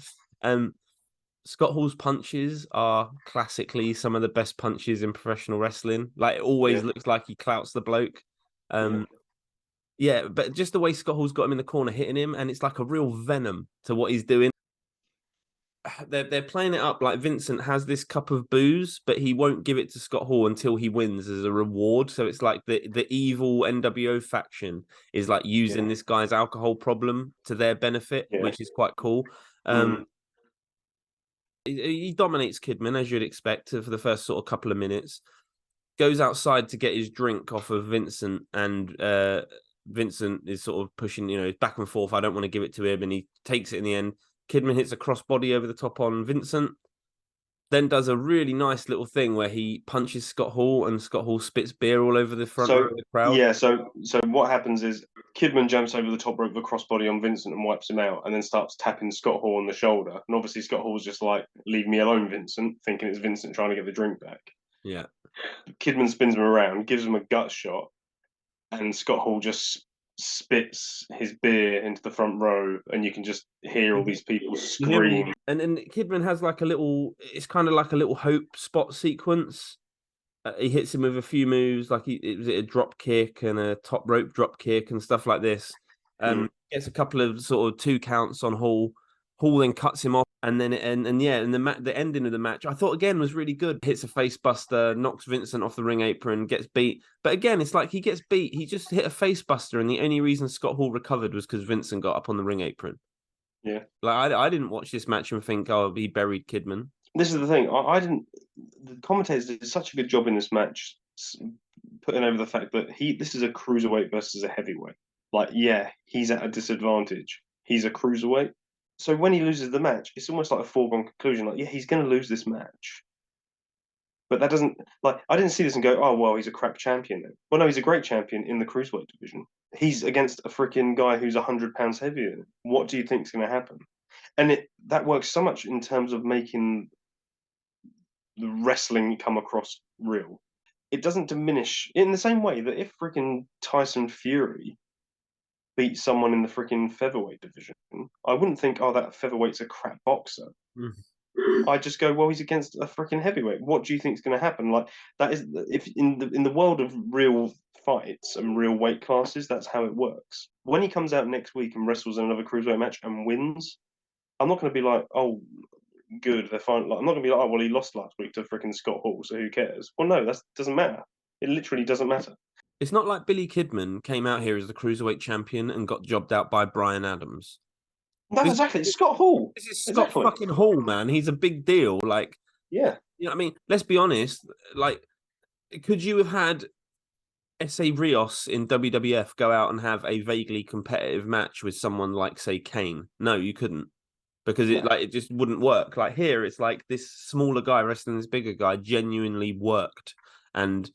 Scott Hall's punches are classically some of the best punches in professional wrestling. Like, it always looks like he clouts the bloke. But just the way Scott Hall's got him in the corner hitting him, and it's like a real venom to what he's doing. They're playing it up like Vincent has this cup of booze, but he won't give it to Scott Hall until he wins as a reward. So it's like the evil NWO faction is like using this guy's alcohol problem to their benefit, which is quite cool. He dominates Kidman, as you'd expect, for the first sort of couple of minutes. Goes outside to get his drink off of Vincent, and Vincent is sort of pushing, back and forth. I don't want to give it to him, and he takes it in the end. Kidman hits a crossbody over the top on Vincent, then does a really nice little thing where he punches Scott Hall, and Scott Hall spits beer all over the front row of the crowd. Yeah, so what happens is Kidman jumps over the top rope with a crossbody on Vincent and wipes him out, and then starts tapping Scott Hall on the shoulder. And obviously Scott Hall's just like, leave me alone, Vincent, thinking it's Vincent trying to get the drink back. Yeah. Kidman spins him around, gives him a gut shot, and Scott Hall just spits his beer into the front row, and you can just hear all these people scream. And Kidman has like it's kind of like a little hope spot sequence. He hits him with a few moves, like it was a drop kick and a top rope drop kick and stuff like this. Gets a couple of sort of 2 counts on Hall. Hall then cuts him off, and then the ending of the match I thought again was really good. Hits a face buster, knocks Vincent off the ring apron, gets beat. But again, it's like he gets beat. He just hit a face buster, and the only reason Scott Hall recovered was because Vincent got up on the ring apron. Yeah, like I didn't watch this match and think, oh, he buried Kidman. This is the thing. I didn't. The commentators did such a good job in this match, putting over the fact that this is a cruiserweight versus a heavyweight. Like, yeah, he's at a disadvantage. he's a cruiserweight. So when he loses the match, it's almost like a foregone conclusion. Like, yeah, he's going to lose this match. But that doesn't, like, I didn't see this and go, oh, well, he's a crap champion then. Well, no, he's a great champion in the cruiserweight division. He's against a freaking guy who's 100 pounds heavier than him. What do you think's going to happen? And that works so much in terms of making the wrestling come across real. It doesn't diminish in the same way that if freaking Tyson Fury beat someone in the freaking featherweight division, I wouldn't think, oh, that featherweight's a crap boxer. I just go, well, he's against a freaking heavyweight. What do you think is going to happen? Like, that is, if in the world of real fights and real weight classes, that's how it works. When he comes out next week and wrestles another cruiserweight match and wins, I'm not going to be like, oh, good, they're fine. Like, I'm not going to be like, oh, well, he lost last week to freaking Scott Hall, so who cares? Well, no, that doesn't matter. It literally doesn't matter. It's not like Billy Kidman came out here as the cruiserweight champion and got jobbed out by Brian Adams. No, exactly. It's Scott Hall. This is Scott fucking Hall, man. He's a big deal. Like, yeah. You know what I mean? Let's be honest. Like, could you have had S.A. Rios in WWF go out and have a vaguely competitive match with someone like, say, Kane? No, you couldn't. Because it just wouldn't work. Like here, it's like this smaller guy wrestling this bigger guy genuinely worked. And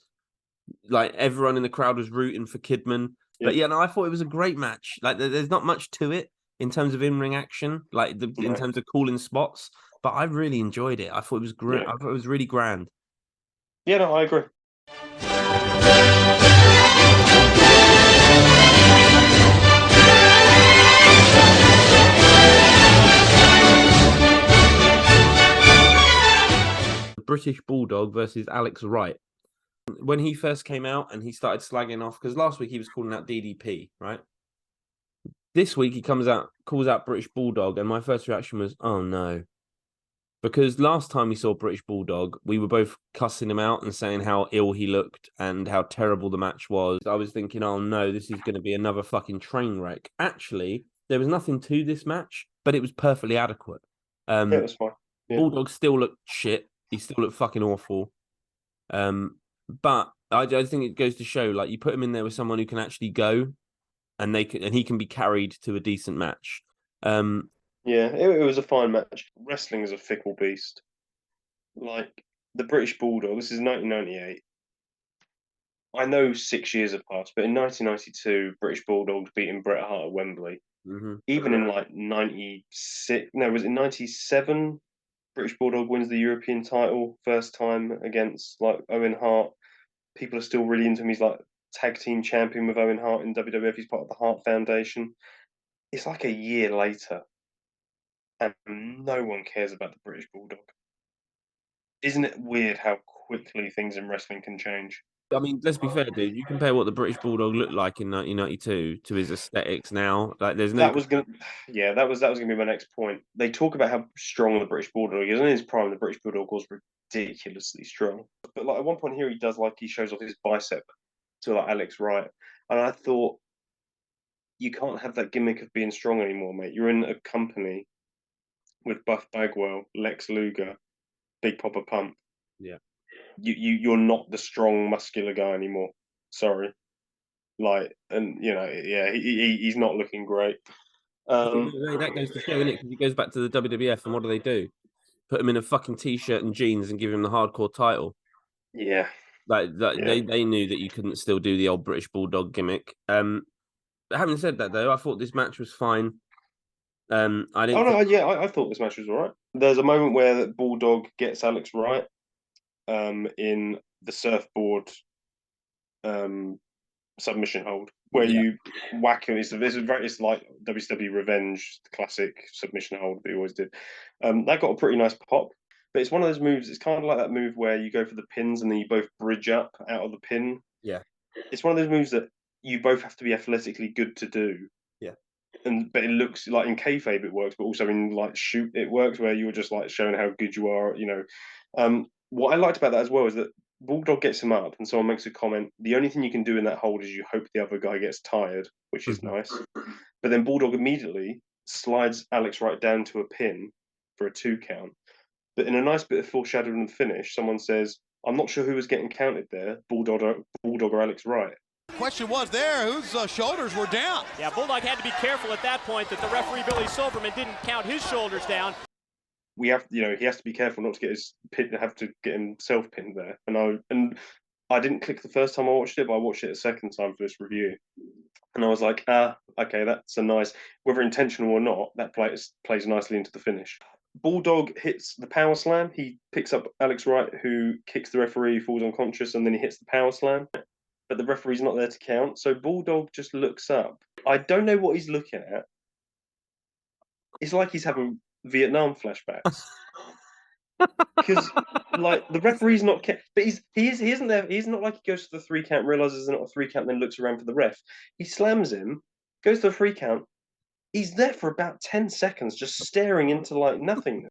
like everyone in the crowd was rooting for Kidman. Yeah. But yeah, no, I thought it was a great match. Like there's not much to it in terms of in-ring action, like in terms of calling spots. But I really enjoyed it. I thought it was great. Yeah. I thought it was really grand. Yeah, no, I agree. British Bulldog versus Alex Wright. When he first came out and he started slagging off, because last week he was calling out DDP, right? This week he calls out British Bulldog, and my first reaction was, oh no. Because last time we saw British Bulldog, we were both cussing him out and saying how ill he looked and how terrible the match was. I was thinking, oh no, this is going to be another fucking train wreck. Actually, there was nothing to this match, but it was perfectly adequate. Yeah, it was fine. Yeah. Bulldog still looked shit. He still looked fucking awful. But I think it goes to show, like, you put him in there with someone who can actually go, and he can be carried to a decent match. Yeah, it was a fine match. Wrestling is a fickle beast. Like the British Bulldog, this is 1998. I know 6 years have passed, but in 1992, British Bulldogs beating Bret Hart at Wembley. Mm-hmm. Even in like 96, no, was it 97? British Bulldog wins the European title first time against like Owen Hart. People are still really into him. He's like tag team champion with Owen Hart in WWF. He's part of the Hart Foundation. It's like a year later, and no one cares about the British Bulldog. Isn't it weird how quickly things in wrestling can change? I mean, let's be fair, dude. You compare what the British Bulldog looked like in 1992 to his aesthetics now. Like, there's no. That was gonna be my next point. They talk about how strong the British Bulldog is. In his prime, the British Bulldog was ridiculously strong. But like at one point here, he shows off his bicep to like Alex Wright, and I thought, you can't have that gimmick of being strong anymore, mate. You're in a company with Buff Bagwell, Lex Luger, Big Papa Pump. Yeah. You're not the strong, muscular guy anymore. Sorry. Like, and you know, yeah, he's not looking great. That goes to show, innit? Because he goes back to the WWF, and what do? Put him in a fucking t-shirt and jeans and give him the hardcore title. Yeah. Like they knew that you couldn't still do the old British Bulldog gimmick. Having said that, though, I thought this match was fine. I thought this match was all right. There's a moment where Bulldog gets Alex Wright in the surfboard submission hold, where you whack him. It's like WCW Revenge, the classic submission hold they always did. That got a pretty nice pop, but it's one of those moves. It's kind of like that move where you go for the pins and then you both bridge up out of the pin. Yeah, it's one of those moves that you both have to be athletically good to do. Yeah, but it looks like in kayfabe it works, but also in like shoot it works, where you're just like showing how good you are. You know, what I liked about that as well is that Bulldog gets him up, and someone makes a comment. The only thing you can do in that hold is you hope the other guy gets tired, which is nice. But then Bulldog immediately slides Alex Wright down to a pin for a 2 count. But in a nice bit of foreshadowing and finish, someone says, "I'm not sure who was getting counted there, Bulldog or Alex Wright." question was there whose shoulders were down. Yeah, Bulldog had to be careful at that point that the referee Billy Silverman didn't count his shoulders down. We have, he has to be careful not to get his pin, have to get himself pinned there. And I didn't click the first time I watched it, but I watched it a second time for this review, and I was like, okay, that's a nice, whether intentional or not, that plays nicely into the finish. Bulldog hits the power slam. He picks up Alex Wright, who kicks the referee, falls unconscious, and then he hits the power slam. But the referee's not there to count, so Bulldog just looks up. I don't know what he's looking at. It's like he's having Vietnam flashbacks. Because like the referee's not, but he isn't there. He's not like he goes to the 3 count, realizes it's not a 3 count, then looks around for the ref. He slams him, goes to the 3 count. He's there for about 10 seconds, just staring into like nothingness.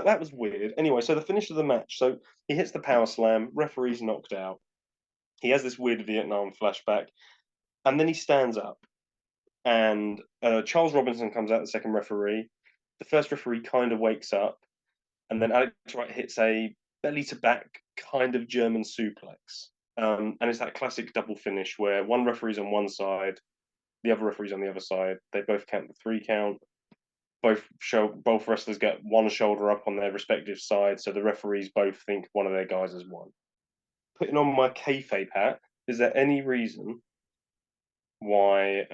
That was weird. Anyway, so the finish of the match. So he hits the power slam. Referee's knocked out. He has this weird Vietnam flashback, and then he stands up. And Charles Robinson comes out, the second referee. The first referee kind of wakes up, and then Alex Wright hits a belly to back kind of German suplex. And it's that classic double finish where one referee's on one side, the other referee's on the other side. They both count the 3 count. Both wrestlers get one shoulder up on their respective side, so the referees both think one of their guys has won. Putting on my kayfabe hat, is there any reason why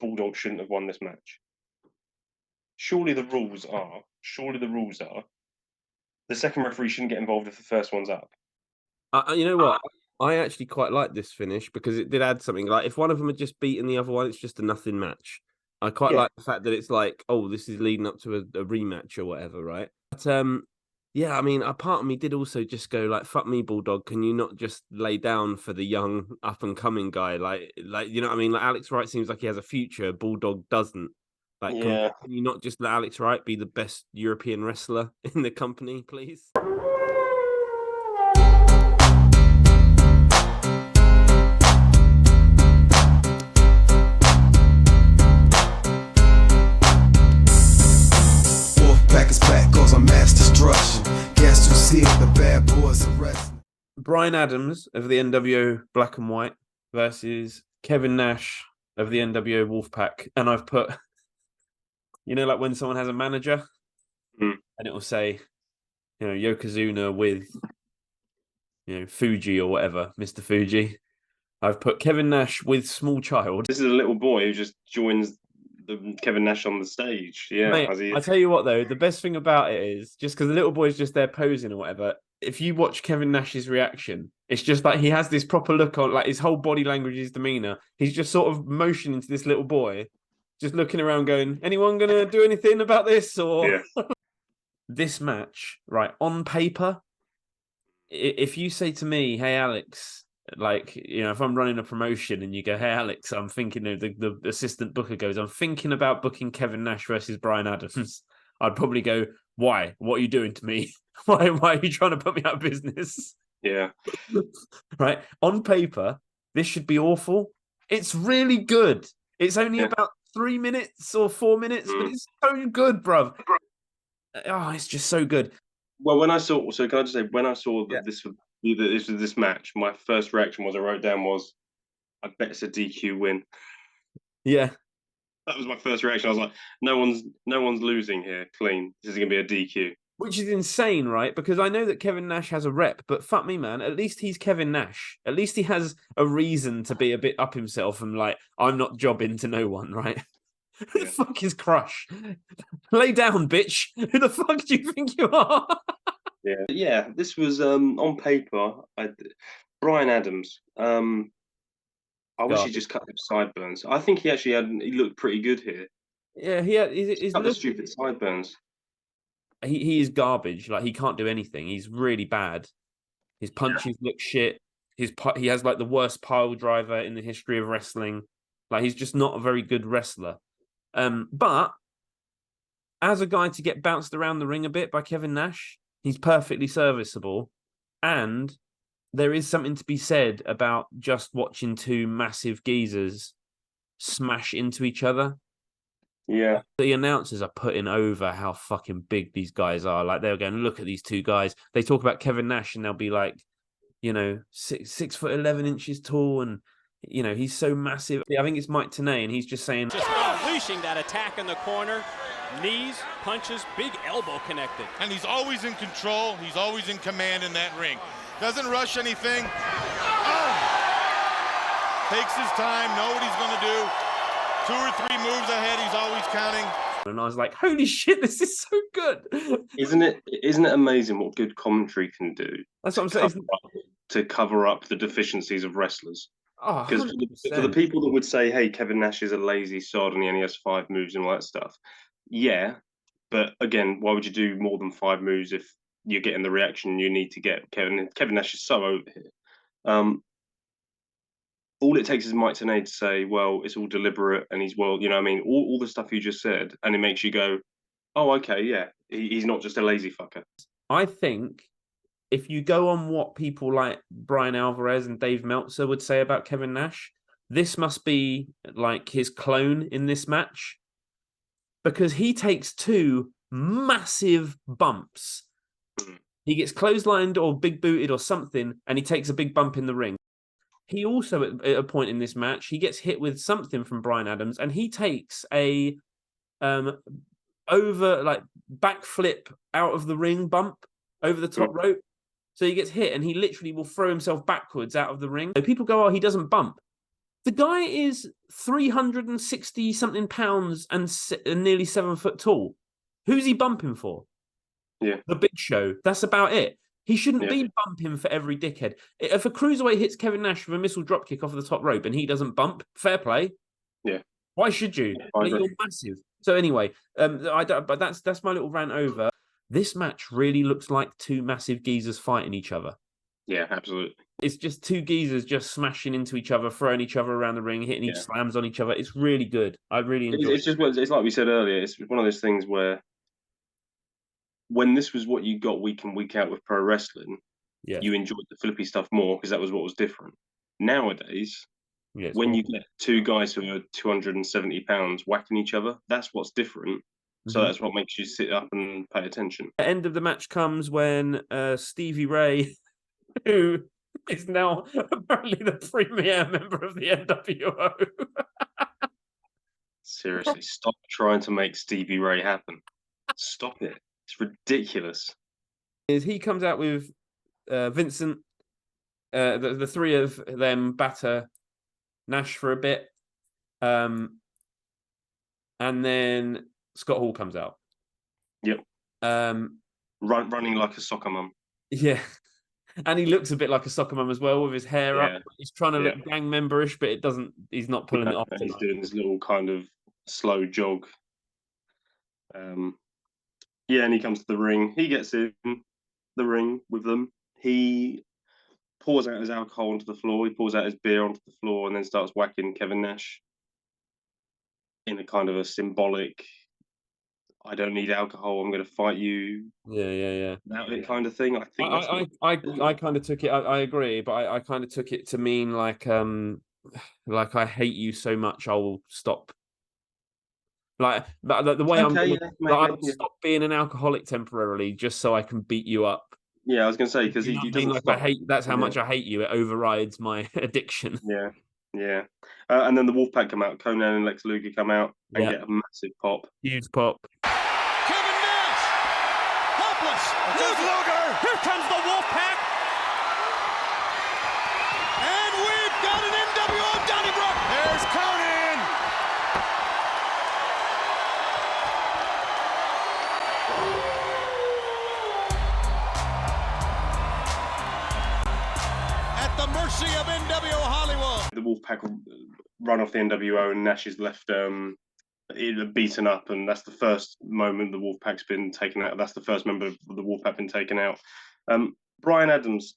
Bulldog shouldn't have won this match? Surely the rules are the second referee shouldn't get involved if the first one's up. You know what? I actually quite like this finish because it did add something. Like if one of them had just beaten the other one, it's just a nothing match. I quite like the fact that it's like, oh, this is leading up to a rematch or whatever, right? But yeah, I mean, a part of me did also just go like, fuck me, Bulldog. Can you not just lay down for the young up and coming guy? Like you know what I mean? Like Alex Wright seems like he has a future. Bulldog doesn't. Like, can you not just let Alex Wright be the best European wrestler in the company, please? Brian Adams of the NWO Black and White versus Kevin Nash of the NWO Wolfpack. And I've put, you know, like when someone has a manager and it will say, you know, Yokozuna with, you know, Fuji or whatever, Mr. Fuji. I've put Kevin Nash with small child. This is a little boy who just joins the Kevin Nash on the stage. Yeah. Mate, I tell you what, though, the best thing about it is just because the little boy's just there posing or whatever. If you watch Kevin Nash's reaction, it's just like he has this proper look on, like his whole body language, his demeanor. He's just sort of motioning to this little boy, just looking around going, anyone going to do anything about this? Or this match, right, on paper, if you say to me, hey, Alex, like, you know, if I'm running a promotion and you go, hey, Alex, I'm thinking, the assistant booker goes, I'm thinking about booking Kevin Nash versus Brian Adams. I'd probably go, why? What are you doing to me? Why are you trying to put me out of business? Yeah. Right. On paper, this should be awful. It's really good. It's only about 3 minutes or 4 minutes, but it's so good, bruv. Oh, it's just so good. Well, when I saw, so can I just say, when I saw that this was this match, my first reaction I wrote down was, I bet it's a DQ win. Yeah. That was my first reaction. I was like, no one's losing here. Clean. This is going to be a DQ. Which is insane, right? Because I know that Kevin Nash has a rep, but fuck me, man. At least he's Kevin Nash. At least he has a reason to be a bit up himself and like, I'm not jobbing to no one, right? Who the fuck is Crush? Lay down, bitch. Who the fuck do you think you are? Yeah. This was on paper. Brian Adams. I wish he Garbage. just cut his sideburns. I think he looked pretty good here. Yeah, he's Cut the stupid sideburns. he is garbage. Like, he can't do anything. He's really bad. His punches look shit. He has like the worst pile driver in the history of wrestling. Like, he's just not a very good wrestler. But as a guy to get bounced around the ring a bit by Kevin Nash, he's perfectly serviceable. And there is something to be said about just watching two massive geezers smash into each other. Yeah. The announcers are putting over how fucking big these guys are. Like, they're going, look at these two guys. They talk about Kevin Nash and they'll be like, 6'11" tall, and he's so massive. I think it's Mike Tenay, and he's just saying, just unleashing that attack in the corner. Knees, punches, big elbow connected. And he's always in control. He's always in command in that ring. Doesn't rush anything. Oh! Takes his time, know what he's going to do. 2 or 3 moves ahead, he's always counting. And I was like, holy shit, this is so good. Isn't it amazing what good commentary can do? That's what I'm saying. To cover up the deficiencies of wrestlers. Oh, because for the people that would say, hey, Kevin Nash is a lazy sod and he only has 5 moves and all that stuff. Yeah, but again, why would you do more than 5 moves if you're getting the reaction you need to get? Kevin Nash is so over here. All it takes is Mike Tenay to say, well, it's all deliberate, and he's, all the stuff you just said, and it makes you go, oh, okay, yeah, he's not just a lazy fucker. I think if you go on what people like Brian Alvarez and Dave Meltzer would say about Kevin Nash, this must be like his clone in this match, because he takes 2 massive bumps. He gets clotheslined or big booted or something, and he takes a big bump in the ring. He also, at a point in this match, he gets hit with something from Brian Adams, and he takes a backflip out of the ring bump over the top rope. So he gets hit, and he literally will throw himself backwards out of the ring. So people go, oh, he doesn't bump. The guy is 360 something pounds and nearly 7 foot tall. Who's he bumping for? Yeah, the Big Show. That's about it. He shouldn't be bumping for every dickhead. If a cruiserweight hits Kevin Nash with a missile dropkick off the top rope and he doesn't bump, fair play. Yeah. Why should you? You're massive. So anyway, but that's my little rant over. This match really looks like 2 massive geezers fighting each other. Yeah, absolutely. It's just 2 geezers just smashing into each other, throwing each other around the ring, hitting each slams on each other. It's really good. I really enjoy it. It's like we said earlier. It's one of those things where when this was what you got week in, week out with pro wrestling, you enjoyed the flippy stuff more because that was what was different. Nowadays, when you get 2 guys who are 270 pounds whacking each other, that's what's different. So that's what makes you sit up and pay attention. The end of the match comes when Stevie Ray, who is now apparently the premier member of the NWO. Seriously, stop trying to make Stevie Ray happen. Stop it. It's ridiculous. He comes out with Vincent. The 3 of them batter Nash for a bit. And then Scott Hall comes out. Yep. Running like a soccer mum. Yeah. And he looks a bit like a soccer mum as well, with his hair up. He's trying to look gang memberish, but it doesn't. He's not pulling it off. He's doing this little kind of slow jog. And he comes to the ring. He gets in the ring with them. He pours out his alcohol onto the floor. He pours out his beer onto the floor, and then starts whacking Kevin Nash in a kind of a symbolic, I don't need alcohol, I'm going to fight you. Yeah. That kind of thing. I think I kind of took it. I agree, but I kind of took it to mean like I hate you so much I will stop. Like the way I'll stop being an alcoholic temporarily just so I can beat you up. Yeah, I was going to say, because he doesn't like stop. That's how much I hate you. It overrides my addiction. Yeah. And then the Wolfpack come out. Conan and Lex Luger come out and get a massive pop. Huge pop. Kevin Nash! Helpless! Luger! Here comes the Wolfpack! And we've got an NWO Donnybrook! There's Conan! At at the mercy of NWO Hollywood. The Wolfpack run off the NWO and Nash is left beaten up, and that's the first moment the Wolfpack's been taken out. That's the first member of the Wolfpack been taken out. Brian Adams,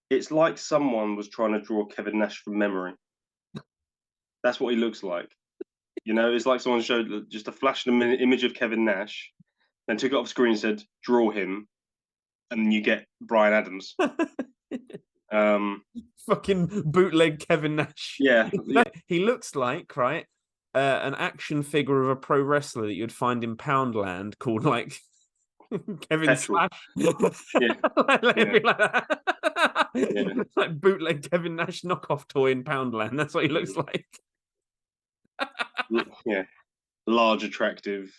it's like someone was trying to draw Kevin Nash from memory. That's what he looks like. You know, it's like someone showed just a flash of an image of Kevin Nash, then took it off screen and said, draw him, and you get Brian Adams. Fucking bootleg Kevin Nash. Yeah. He looks like, right, an action figure of a pro wrestler that you'd find in Poundland called like Kevin Slash. Yeah. Like bootleg Kevin Nash knockoff toy in Poundland. That's what he looks like. Yeah. Large, attractive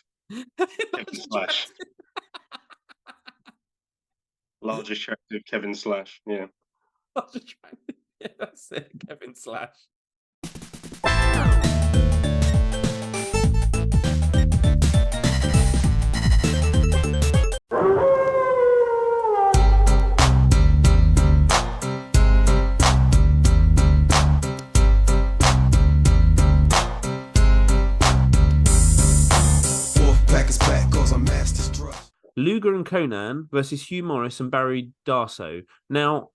Kevin Slash. Large, attractive Kevin Slash. Yeah. Large, attractive. Yeah, that's it. Kevin Slash. Luger and Conan versus Hugh Morris and Barry Darsow. Now,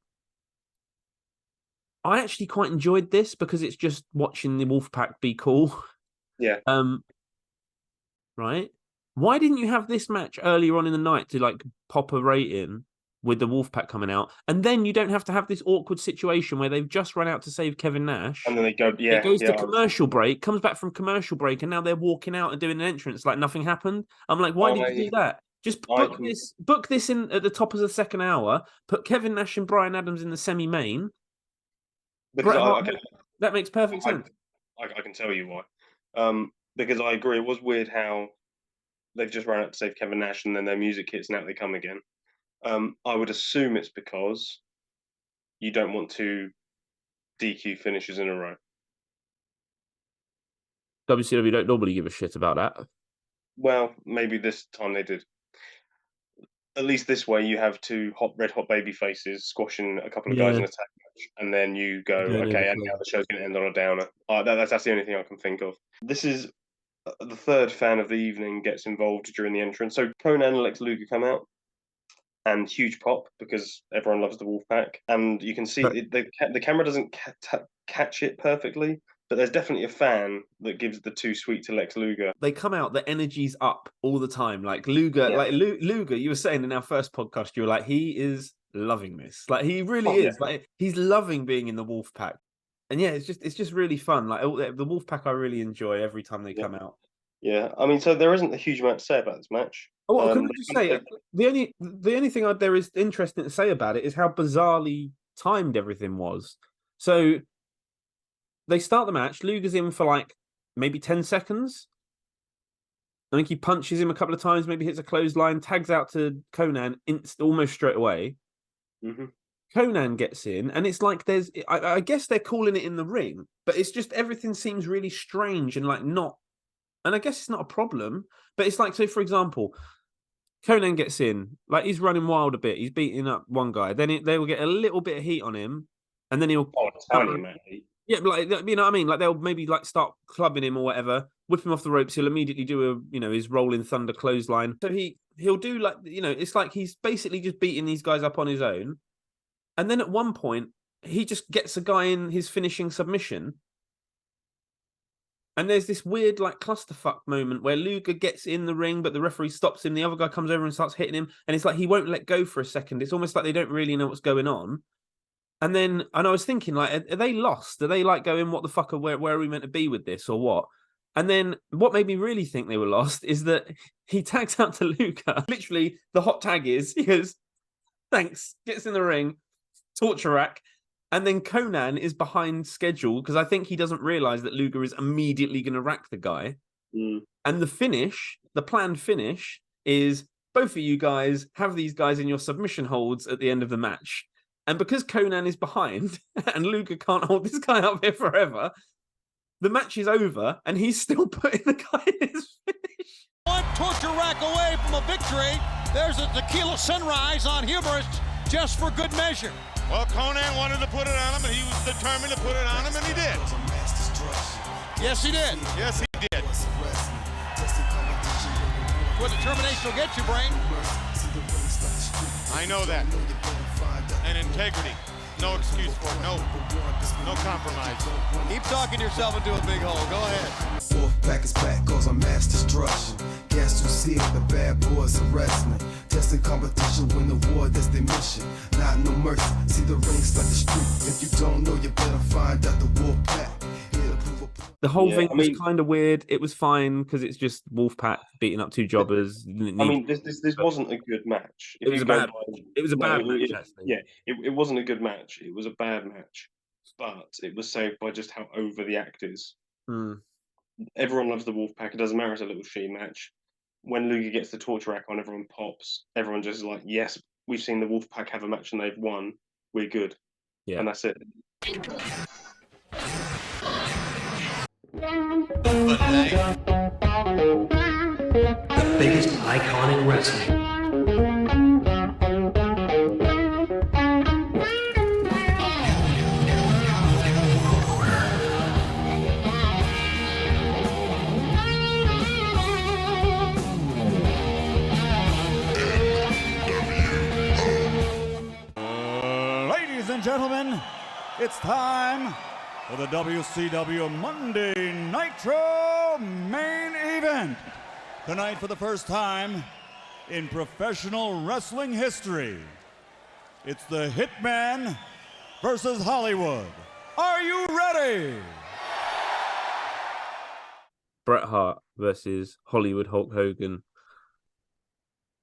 I actually quite enjoyed this because it's just watching the Wolfpack be cool. Yeah. Right? Why didn't you have this match earlier on in the night to like pop a rating with the Wolfpack coming out, and then you don't have to have this awkward situation where they've just run out to save Kevin Nash, and then they go, it goes to commercial break, comes back from commercial break, and now they're walking out and doing an entrance like nothing happened. I'm like, why did you do that? Just book this in at the top of the second hour. Put Kevin Nash and Brian Adams in the semi-main. That makes perfect sense. I can tell you why. Because I agree, it was weird how they've just run out to save Kevin Nash, and then their music hits, and out they come again. I would assume it's because you don't want to DQ finishes in a row. WCW don't normally give a shit about that. Well, maybe this time they did. At least this way, you have two red hot baby faces squashing a couple of guys in a tag match, and then you go, okay, and now the show's going to end on a downer. That's the only thing I can think of. This is the third fan of the evening gets involved during the entrance. So Conan and Lex Luger come out, and huge pop because everyone loves the Wolfpack, and you can see the camera doesn't catch it perfectly. But there's definitely a fan that gives the too sweet to Lex Luger. They come out, the energy's up all the time. Like Luger, Luger, you were saying in our first podcast, you were like, he is loving this. Like he really is. Yeah. Like he's loving being in the Wolfpack. And yeah, it's just really fun. Like the Wolfpack, I really enjoy every time they come out. Yeah, I mean, so there isn't a huge amount to say about this match. Oh, well, can I just say the only thing there is interesting to say about it is how bizarrely timed everything was. So they start the match. Luger's in for like maybe 10 seconds. I think he punches him a couple of times, maybe hits a clothesline, tags out to Conan almost straight away. Mm-hmm. Conan gets in, and it's like I guess they're calling it in the ring, but it's just everything seems really strange and like not. And I guess it's not a problem, but it's like, so for example, Conan gets in, like he's running wild a bit. He's beating up one guy. Then they will get a little bit of heat on him, and then he'll. Oh, tiny amount of heat. Yeah, like you know what I mean. Like they'll maybe like start clubbing him or whatever, whip him off the ropes. He'll immediately do his rolling thunder clothesline. So he'll do like it's like he's basically just beating these guys up on his own. And then at one point he just gets a guy in his finishing submission. And there's this weird like clusterfuck moment where Luger gets in the ring, but the referee stops him. The other guy comes over and starts hitting him, and it's like he won't let go for a second. It's almost like they don't really know what's going on. And I was thinking, like, are they lost? Are they like going, what the fuck, where are we meant to be with this or what? And then what made me really think they were lost is that he tags out to Luger. Literally, the hot tag is, he goes, thanks, gets in the ring, torture rack. And then Conan is behind schedule because I think he doesn't realize that Luger is immediately going to rack the guy. Mm. And the planned finish is both of you guys have these guys in your submission holds at the end of the match. And because Conan is behind and Luger can't hold this guy up here forever, the match is over and he's still putting the guy in his finish. One torture rack away from a victory. There's a tequila sunrise on Humorist just for good measure. Well, Conan wanted to put it on him, and he was determined to put it on him, and he did. Yes, he did. Yes, he did. What determination will get you, Brain. I know that. And integrity. No excuse for it. No compromise. Keep talking yourself into a big hole. Go ahead. Wolfpack is back cause I'm mass destruction. Guess who see it? The bad boys of wrestling. Testing competition, win the war, that's their mission. Not no mercy, see the rings like the street. If you don't know, you better find out the Wolfpack. The whole thing was kind of weird. It was fine because it's just Wolfpack beating up two jobbers. This wasn't a good match. It was a bad match, actually. Yeah, it wasn't a good match. It was a bad match. But it was saved by just how over the act is. Everyone loves the Wolfpack. It doesn't matter, it's a little shitty match. When Luger gets the torture rack on, everyone pops. Everyone just is like, yes, we've seen the Wolfpack have a match and they've won. We're good. Yeah. And that's it. The biggest icon in wrestling. Ladies and gentlemen, it's time for the WCW Monday Nitro main event. Tonight, for the first time in professional wrestling history, it's the Hitman versus Hollywood. Are you ready? Bret Hart versus Hollywood Hulk Hogan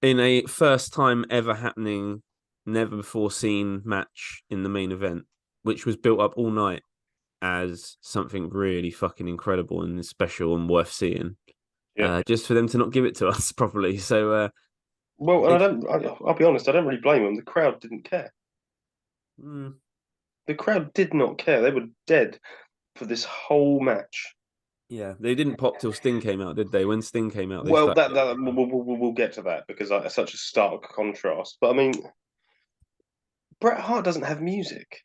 in a first time ever happening, never before seen match in the main event, which was built up all night as something really fucking incredible and special and worth seeing. Yeah. Just for them to not give it to us properly. So, I'll be honest, I don't really blame them. The crowd didn't care. The crowd did not care. They were dead for this whole match. Yeah, they didn't pop till Sting came out, did they? When Sting came out, they we'll get to that because it's such a stark contrast. But I mean, Bret Hart doesn't have music.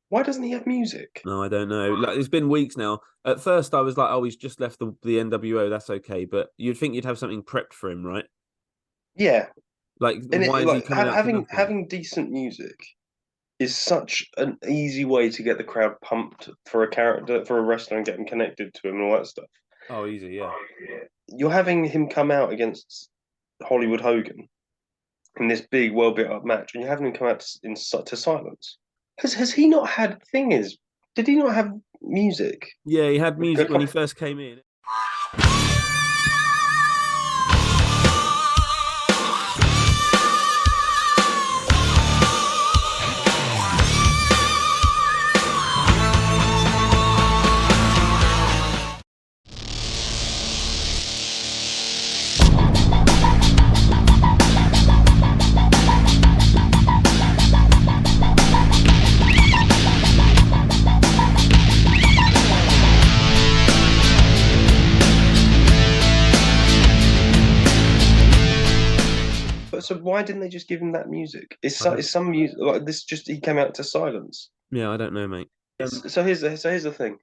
Why doesn't he have music? No, I don't know. Like, it's been weeks now. At first, I was like, "Oh, he's just left the NWO. That's okay." But you'd think you'd have something prepped for him, right? Yeah. Like, why is he coming out? Having decent music is such an easy way to get the crowd pumped for a character, for a wrestler, and get them connected to him and all that stuff. Oh, easy, yeah. You're having him come out against Hollywood Hogan in this big, well built up match, and you're having him come out to silence. Has he not had things? Did he not have music? Yeah, he had music when he first came in. So why didn't they just give him that music? It's some music like this. Just he came out to silence. Yeah, I don't know, mate. So here's the thing.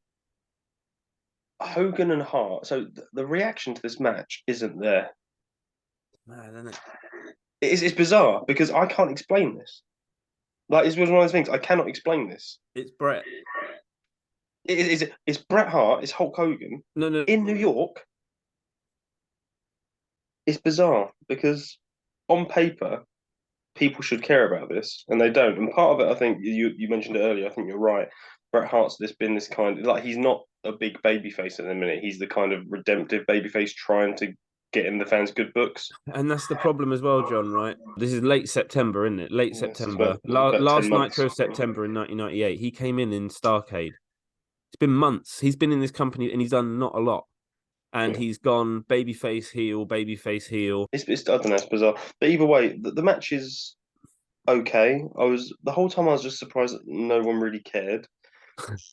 Hogan and Hart. So the reaction to this match isn't there. Mad, isn't it? It's bizarre because I can't explain this. Like it's one of those things I cannot explain this. It's Bret. It's Bret Hart. It's Hulk Hogan. No. In New York. It's bizarre because on paper, people should care about this, and they don't. And part of it, I think you mentioned it earlier. I think you're right. Bret Hart's been this kind of like he's not a big babyface at the minute. He's the kind of redemptive babyface trying to get in the fans' good books. And that's the problem as well, John. Right? This is late September, isn't it? Late September. Last Nitro September in 1998. He came in Starrcade. It's been months. He's been in this company and he's done not a lot. And he's gone babyface heel. It's I don't know, it's bizarre. But either way, the match is okay. The whole time I was just surprised that no one really cared.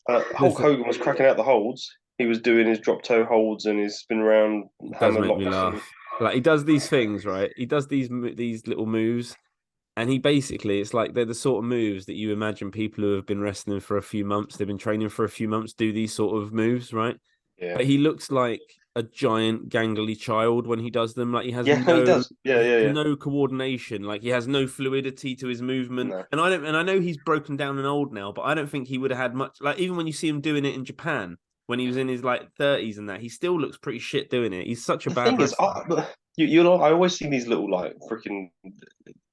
Hulk Hogan was cracking out the holds. He was doing his drop toe holds and his spin around hammer lock. Like he does these things, right? He does these little moves, And he basically, it's like they're the sort of moves that you imagine people who have been wrestling for a few months, they've been training for a few months, do these sort of moves, right? Yeah. But he looks like a giant gangly child when he does them. Like he has he does. Yeah. no coordination. Like he has no fluidity to his movement. No. And I know he's broken down and old now, but I don't think he would have had much. Like even when you see him doing it in Japan when he was in his like 30s and that, he still looks pretty shit doing it. He's such a bad wrestler. I always see these little like freaking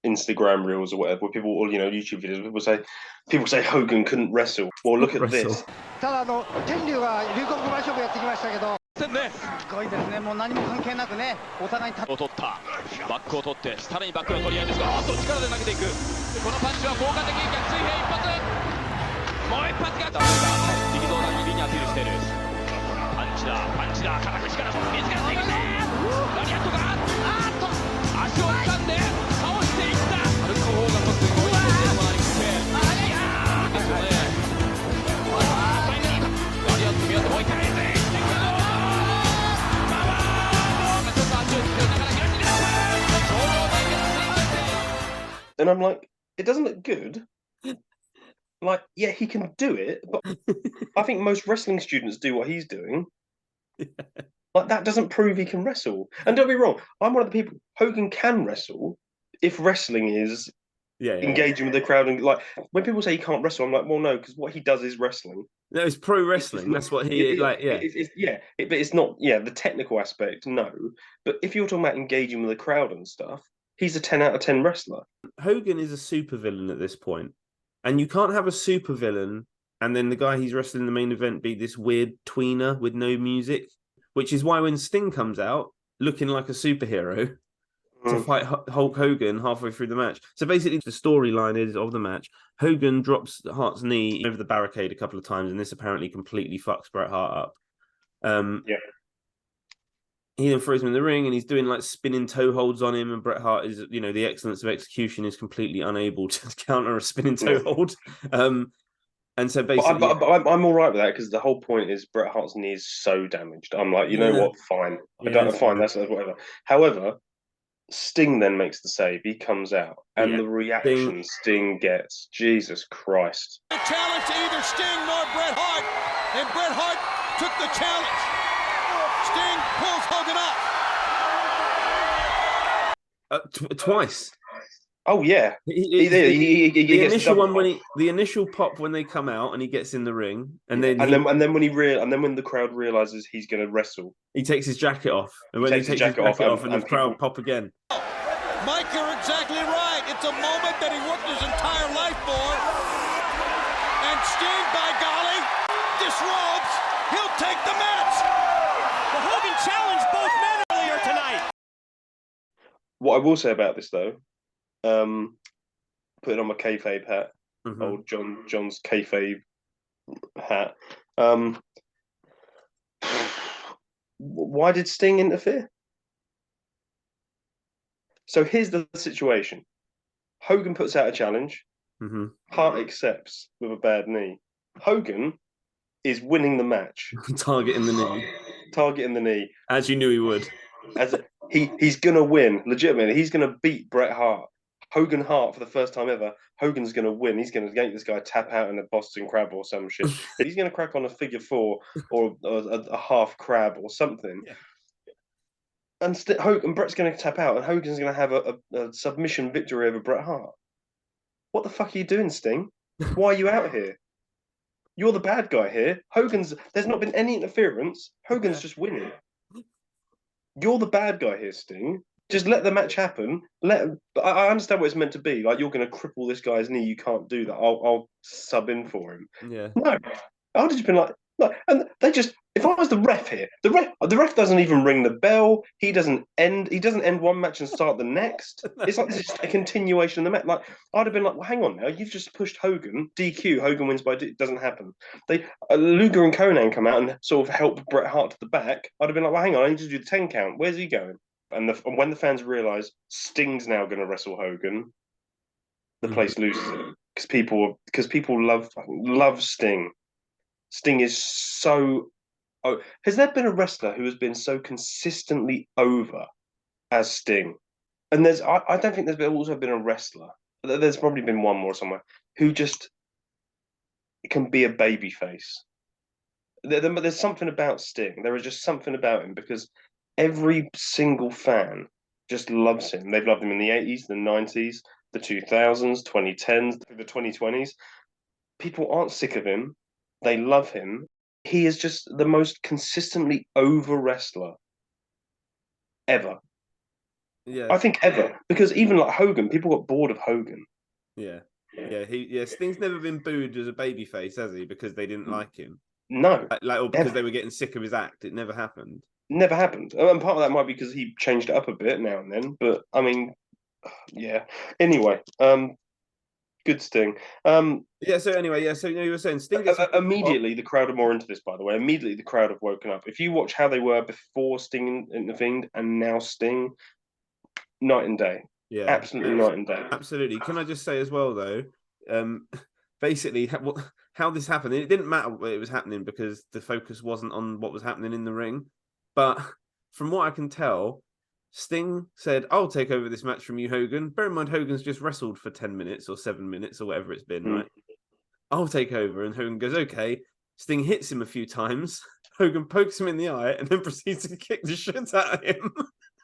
Instagram reels or whatever, where people, or YouTube videos, people say Hogan couldn't wrestle. Well, look at this. ただ天竜が龍谷馬勝負やってきましたけどすごいですね。もう何も関係なくね、お互いにを取ったバックを取ってさらにバックの取り合いですが、力で投げていく。このパンチは効果的。逆水平一発、もう一発が力道山指にアピールしている。パンチだ肩口から自ら手がね、ラリアットが足を掴んで倒していった。アルコホーガンのすごいところもありますね。ラリアット見合ってもう一回。And I'm like, it doesn't look good. Like, yeah, he can do it, but I think most wrestling students do what he's doing. Like, that doesn't prove he can wrestle. And don't be wrong, I'm one of the people, Hogan can wrestle if wrestling is engaging with the crowd. And like, when people say he can't wrestle, I'm like, well, no, because what he does is wrestling. No, it's pro wrestling. That's what he like. Yeah, but it's not. Yeah, the technical aspect, no. But if you're talking about engaging with the crowd and stuff, he's a 10 out of 10 wrestler. Hogan is a supervillain at this point, and you can't have a supervillain and then the guy he's wrestling in the main event be this weird tweener with no music. Which is why when Sting comes out looking like a superhero to fight Hulk Hogan halfway through the match. So basically the storyline is of the match, Hogan drops Hart's knee over the barricade a couple of times, and this apparently completely fucks Bret Hart up. He then throws him in the ring and he's doing like spinning toe holds on him, and Bret Hart is, the excellence of execution is completely unable to counter a spinning toe hold. And so basically, but I'm all right with that because the whole point is Bret Hart's knee is so damaged. I'm like, you know what? Fine, fine. That's whatever. However, Sting then makes the save. He comes out, and the reaction Sting gets, Jesus Christ! The challenge to either Sting nor Bret Hart, and Bret Hart took the challenge. Sting pulls Hogan up. Twice. Oh yeah, the initial one the initial pop when they come out and he gets in the ring, and then when the crowd realizes he's going to wrestle, he takes his jacket off, and when he takes his jacket off, and the crowd pop again. Mike, you're exactly right. It's a moment that he worked his entire life for, and Sting, by golly, disrobes. He'll take the match. Well, Hogan challenged both men earlier tonight. What I will say about this though. Putting on my kayfabe hat, old John's kayfabe hat. Why did Sting interfere? So here's the situation: Hogan puts out a challenge. Hart accepts with a bad knee. Hogan is winning the match, targeting the knee, as you knew he would. He's gonna win legitimately. He's gonna beat Bret Hart. Hogan Hart for the first time ever. Hogan's going to win. He's going to make this guy tap out in a Boston Crab or some shit. He's going to crack on a figure four or a half crab or something. Yeah. And Bret's going to tap out, and Hogan's going to have a submission victory over Bret Hart. What the fuck are you doing, Sting? Why are you out here? You're the bad guy here. There's not been any interference. Hogan's just winning. You're the bad guy here, Sting. Just let the match happen. I understand what it's meant to be. Like, you're going to cripple this guy's knee. You can't do that. I'll sub in for him. Yeah. No, I would have just been like, no. And they just. If I was the ref here, the ref doesn't even ring the bell. He doesn't end one match and start the next. It's like this is a continuation of the match. Like, I'd have been like, well, hang on now. You've just pushed Hogan. DQ. Hogan wins by it doesn't happen. Luger and Conan come out and sort of help Bret Hart to the back. I'd have been like, well, hang on. I need to do the 10 count. Where's he going? And when the fans realise Sting's now going to wrestle Hogan, the place loses it because people love Sting. Sting is so. Oh, has there been a wrestler who has been so consistently over as Sting? And I don't think there's also been a wrestler there's probably been one more somewhere who just can be a baby face. There's something about Sting. There is just something about him because every single fan just loves him. They've loved him in the 80s, the 90s, the 2000s, 2010s, the 2020s. People aren't sick of him. They love him. He is just the most consistently over wrestler ever. Yeah. I think ever. Because even like Hogan, people got bored of Hogan. Yeah. Sting's never been booed as a babyface, has he? Because they didn't like him. No. Or because they were getting sick of his act. It never happened. Never happened. And part of that might be because he changed it up a bit now and then. But I mean, yeah. Anyway, good Sting. So anyway, so you were saying Sting gets immediately the crowd are more into this, by the way. Immediately the crowd have woken up. If you watch how they were before Sting intervened and now Sting, night and day. Yeah, absolutely night and day. Absolutely. Can I just say as well though, basically how this happened, it didn't matter what it was happening because the focus wasn't on what was happening in the ring. But from what I can tell, Sting said, "I'll take over this match from you, Hogan." Bear in mind, Hogan's just wrestled for 10 minutes or 7 minutes or whatever it's been, right? I'll take over. And Hogan goes, "Okay." Sting hits him a few times. Hogan pokes him in the eye and then proceeds to kick the shit out of him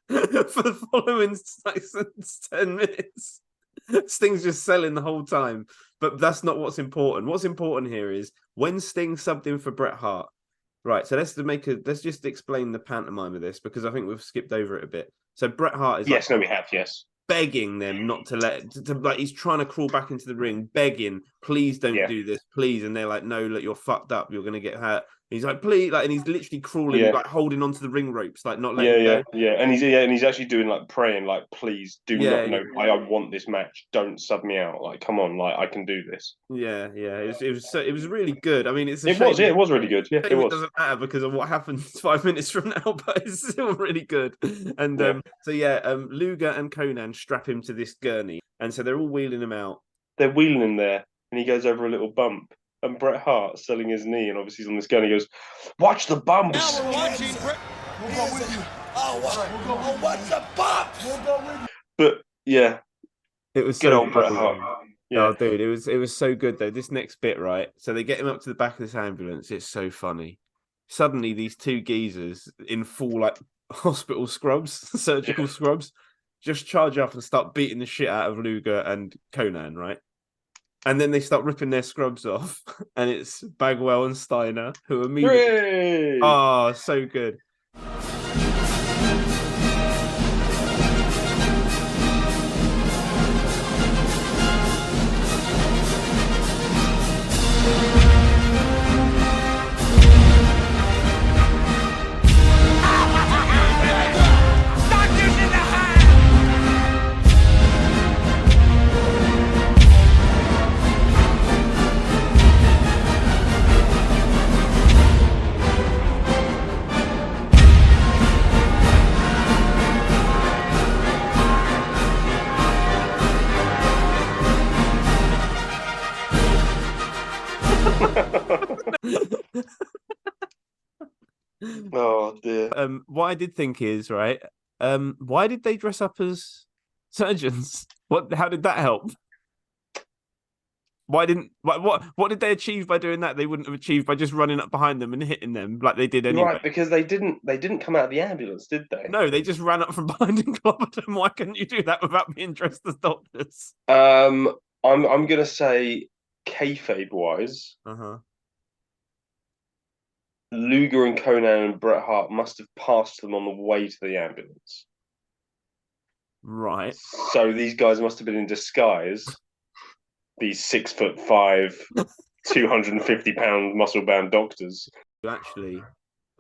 for the following 10 minutes. Sting's just selling the whole time. But that's not what's important. What's important here is when Sting subbed in for Bret Hart. Right, so let's just explain the pantomime of this because I think we've skipped over it a bit. So Bret Hart is we have, begging them not to like he's trying to crawl back into the ring, begging, please don't do this, please. And they're like, no, look, you're fucked up, you're gonna get hurt. He's like, please, like, and he's literally crawling, like holding onto the ring ropes, like not letting go. And he's actually doing like praying, like, please do not. No, I want this match. Don't sub me out. Like, come on, like I can do this. It was really good. I mean, it was really good. Yeah, it was. It doesn't matter because of what happens 5 minutes from now, but it's still really good. And Luger and Conan strap him to this gurney, and so they're all wheeling him out. They're wheeling him there, and he goes over a little bump. And Bret Hart selling his knee, and obviously he's on this gun. He goes, "Watch the bumps." Now we're watching Bret. Watch the bumps. But yeah, it was good old Bret Hart. Yeah. Oh, dude, it was so good though. This next bit, right? So they get him up to the back of this ambulance. It's so funny. Suddenly, these two geezers in full like hospital scrubs, surgical scrubs, just charge up and start beating the shit out of Luger and Conan, right? And then they start ripping their scrubs off, and it's Bagwell and Steiner who immediately. Oh, so good. Oh dear. What I did think is right. Why did they dress up as surgeons? How did that help? Why didn't what did they achieve by doing that? They wouldn't have achieved by just running up behind them and hitting them like they did anyway. Right, because they didn't come out of the ambulance, did they? No, they just ran up from behind and clobbered them. Why couldn't you do that without being dressed as doctors? I'm gonna say kayfabe wise. Luger and Conan and Bret Hart must have passed them on the way to the ambulance. Right. So these guys must have been in disguise. These 6'5", 250-pound muscle-bound doctors. Actually,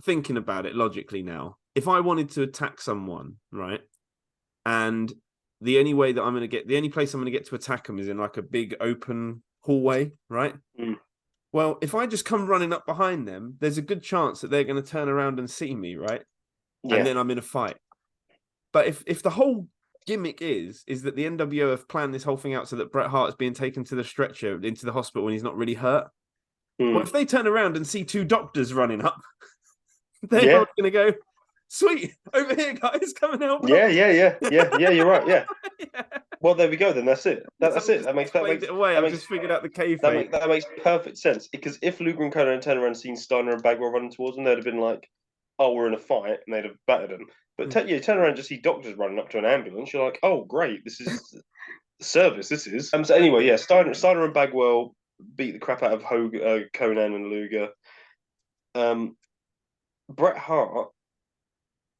thinking about it logically now, if I wanted to attack someone, right, and the only place I'm going to get to attack them is in like a big open hallway, right? Well, if I just come running up behind them, there's a good chance that they're going to turn around and see me, right? Yeah. And then I'm in a fight. But if the whole gimmick is that the NWO have planned this whole thing out so that Bret Hart is being taken to the stretcher into the hospital when he's not really hurt, well, if they turn around and see two doctors running up, they're not going to go, Sweet, over here, guys, come and help. Yeah. You're right. Yeah. Well, there we go. Then that's it. That's it. That makes it away. I've just figured out the kayfabe. That makes perfect sense. Because if Luger and Conan had turned around and seen Steiner and Bagwell running towards them, they'd have been like, "Oh, we're in a fight," and they'd have battered them. But you turn around and just see doctors running up to an ambulance. You're like, "Oh, great! This is service. This is." So anyway, yeah, Steiner and Bagwell beat the crap out of Conan and Luger. Bret Hart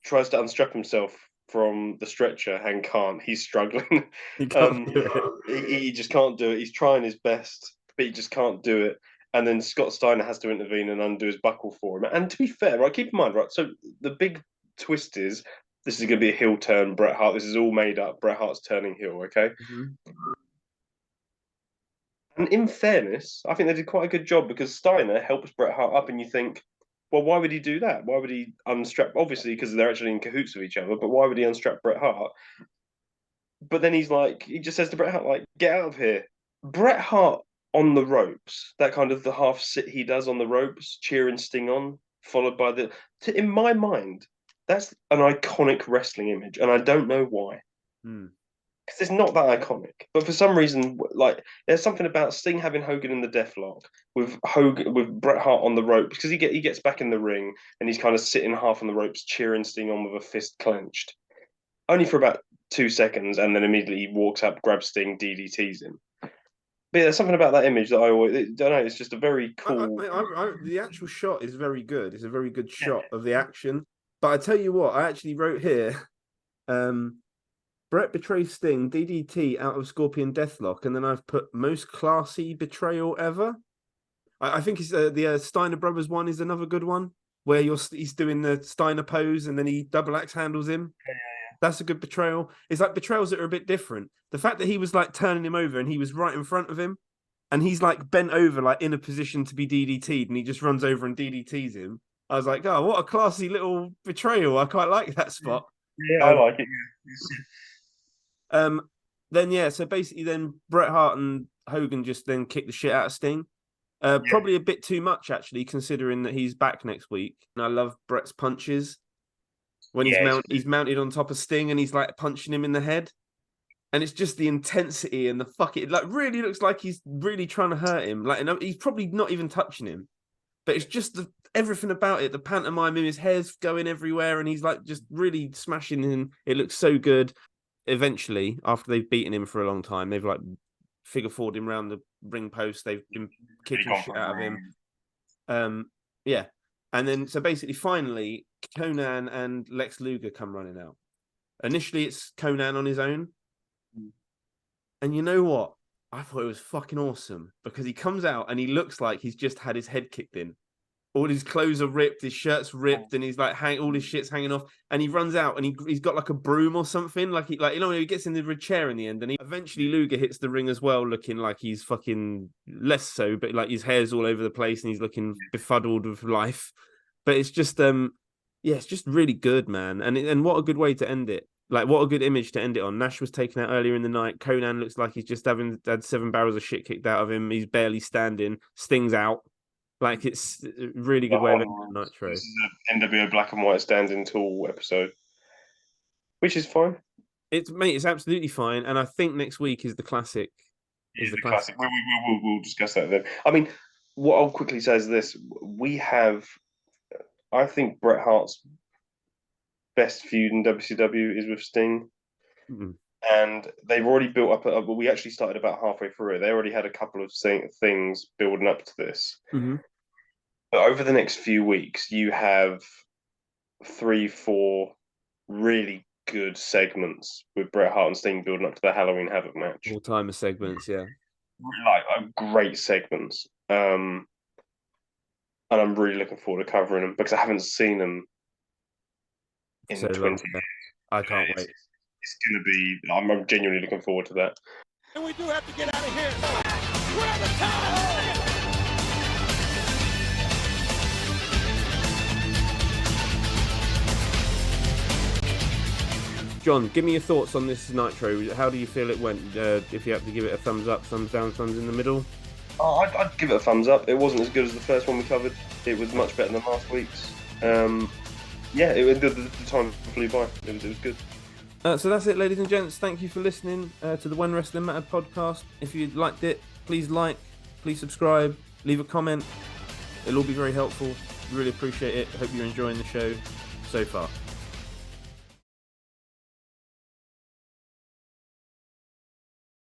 tries to unstrap himself from the stretcher and can't. He's struggling. He can't do it. He just can't do it. He's trying his best, but he just can't do it. And then Scott Steiner has to intervene and undo his buckle for him. And to be fair, right, keep in mind, right, so the big twist is this is going to be a heel turn, Bret Hart. This is all made up. Bret Hart's turning heel, okay? Mm-hmm. And in fairness, I think they did quite a good job because Steiner helps Bret Hart up, and you think, well, why would he do that? Why would he unstrap? Obviously, because they're actually in cahoots with each other, but why would he unstrap Bret Hart? But then he just says to Bret Hart, like, get out of here. Bret Hart on the ropes, that kind of the half sit he does on the ropes, cheering Sting on, followed by in my mind, that's an iconic wrestling image, and I don't know why. Because it's not that iconic, but for some reason, like there's something about Sting having Hogan in the deathlock with Bret Hart on the ropes, because he gets back in the ring and he's kind of sitting half on the ropes, cheering Sting on with a fist clenched, only for about 2 seconds, and then immediately he walks up, grabs Sting, DDTs him. But yeah, there's something about that image that I don't know. It's just a very cool. The actual shot is very good. It's a very good shot of the action. But I tell you what, I actually wrote here. Bret betrays Sting, DDT out of Scorpion Deathlock, and then I've put most classy betrayal ever. I think it's the Steiner Brothers one is another good one, where he's doing the Steiner pose and then he double axe handles him. Yeah. That's a good betrayal. It's like betrayals that are a bit different. The fact that he was like turning him over and he was right in front of him, and he's like bent over, like in a position to be DDT'd, and he just runs over and DDTs him. I was like, oh, what a classy little betrayal. I quite like that spot. Yeah, I like it. So basically then Bret Hart and Hogan just then kick the shit out of Sting. Probably a bit too much, actually, considering that he's back next week. And I love Bret's punches. When he's mounted on top of Sting and he's like punching him in the head. And it's just the intensity and it like really looks like he's really trying to hurt him. Like, and he's probably not even touching him. But it's just everything about it. The pantomime, his hair's going everywhere and he's like just really smashing him. It looks so good. Eventually, after they've beaten him for a long time, they've like figure four'd him around the ring post. They've been kicking shit out of him. Yeah. And then, so basically, finally, Conan and Lex Luger come running out. Initially, it's Conan on his own. And you know what? I thought it was fucking awesome because he comes out and he looks like he's just had his head kicked in. All his clothes are ripped, his shirt's ripped, and he's like all his shit's hanging off. And he runs out and he's got like a broom or something. He gets in the chair in the end, and eventually Luger hits the ring as well, looking like he's fucking less so, but like his hair's all over the place and he's looking befuddled with life. But it's just it's just really good, man. And what a good way to end it. Like, what a good image to end it on. Nash was taken out earlier in the night. Conan looks like he's just had 7 barrels of shit kicked out of him. He's barely standing. Sting's out. Like, it's a really good way of ending Nitro. This is an NWO Black and White standing tall episode, which is fine. It's absolutely fine. And I think next week is the classic. Classic. We'll discuss that then. I mean, what I'll quickly say is this. I think Bret Hart's best feud in WCW is with Sting. Mm-hmm. And they've already built up, we actually started about halfway through it. They already had a couple of things building up to this. Mm-hmm. But over the next few weeks, you have 3-4 really good segments with Bret Hart and Sting building up to the Halloween Havoc match. All-timer segments, yeah. Like, great segments. And I'm really looking forward to covering them because I haven't seen them in 20 years. I can't wait. It's going to be... I'm genuinely looking forward to that. And we do have to get out of here. Grab the towel! John, give me your thoughts on this Nitro. How do you feel it went? If you have to give it a thumbs up, thumbs down, thumbs in the middle? I'd give it a thumbs up. It wasn't as good as the first one we covered. It was much better than last week's. yeah, the time flew by. It was good. So that's it, ladies and gents. Thank you for listening to the When Wrestling Mattered podcast. If you liked it, please like, please subscribe, leave a comment. It'll all be very helpful. Really appreciate it. Hope you're enjoying the show so far.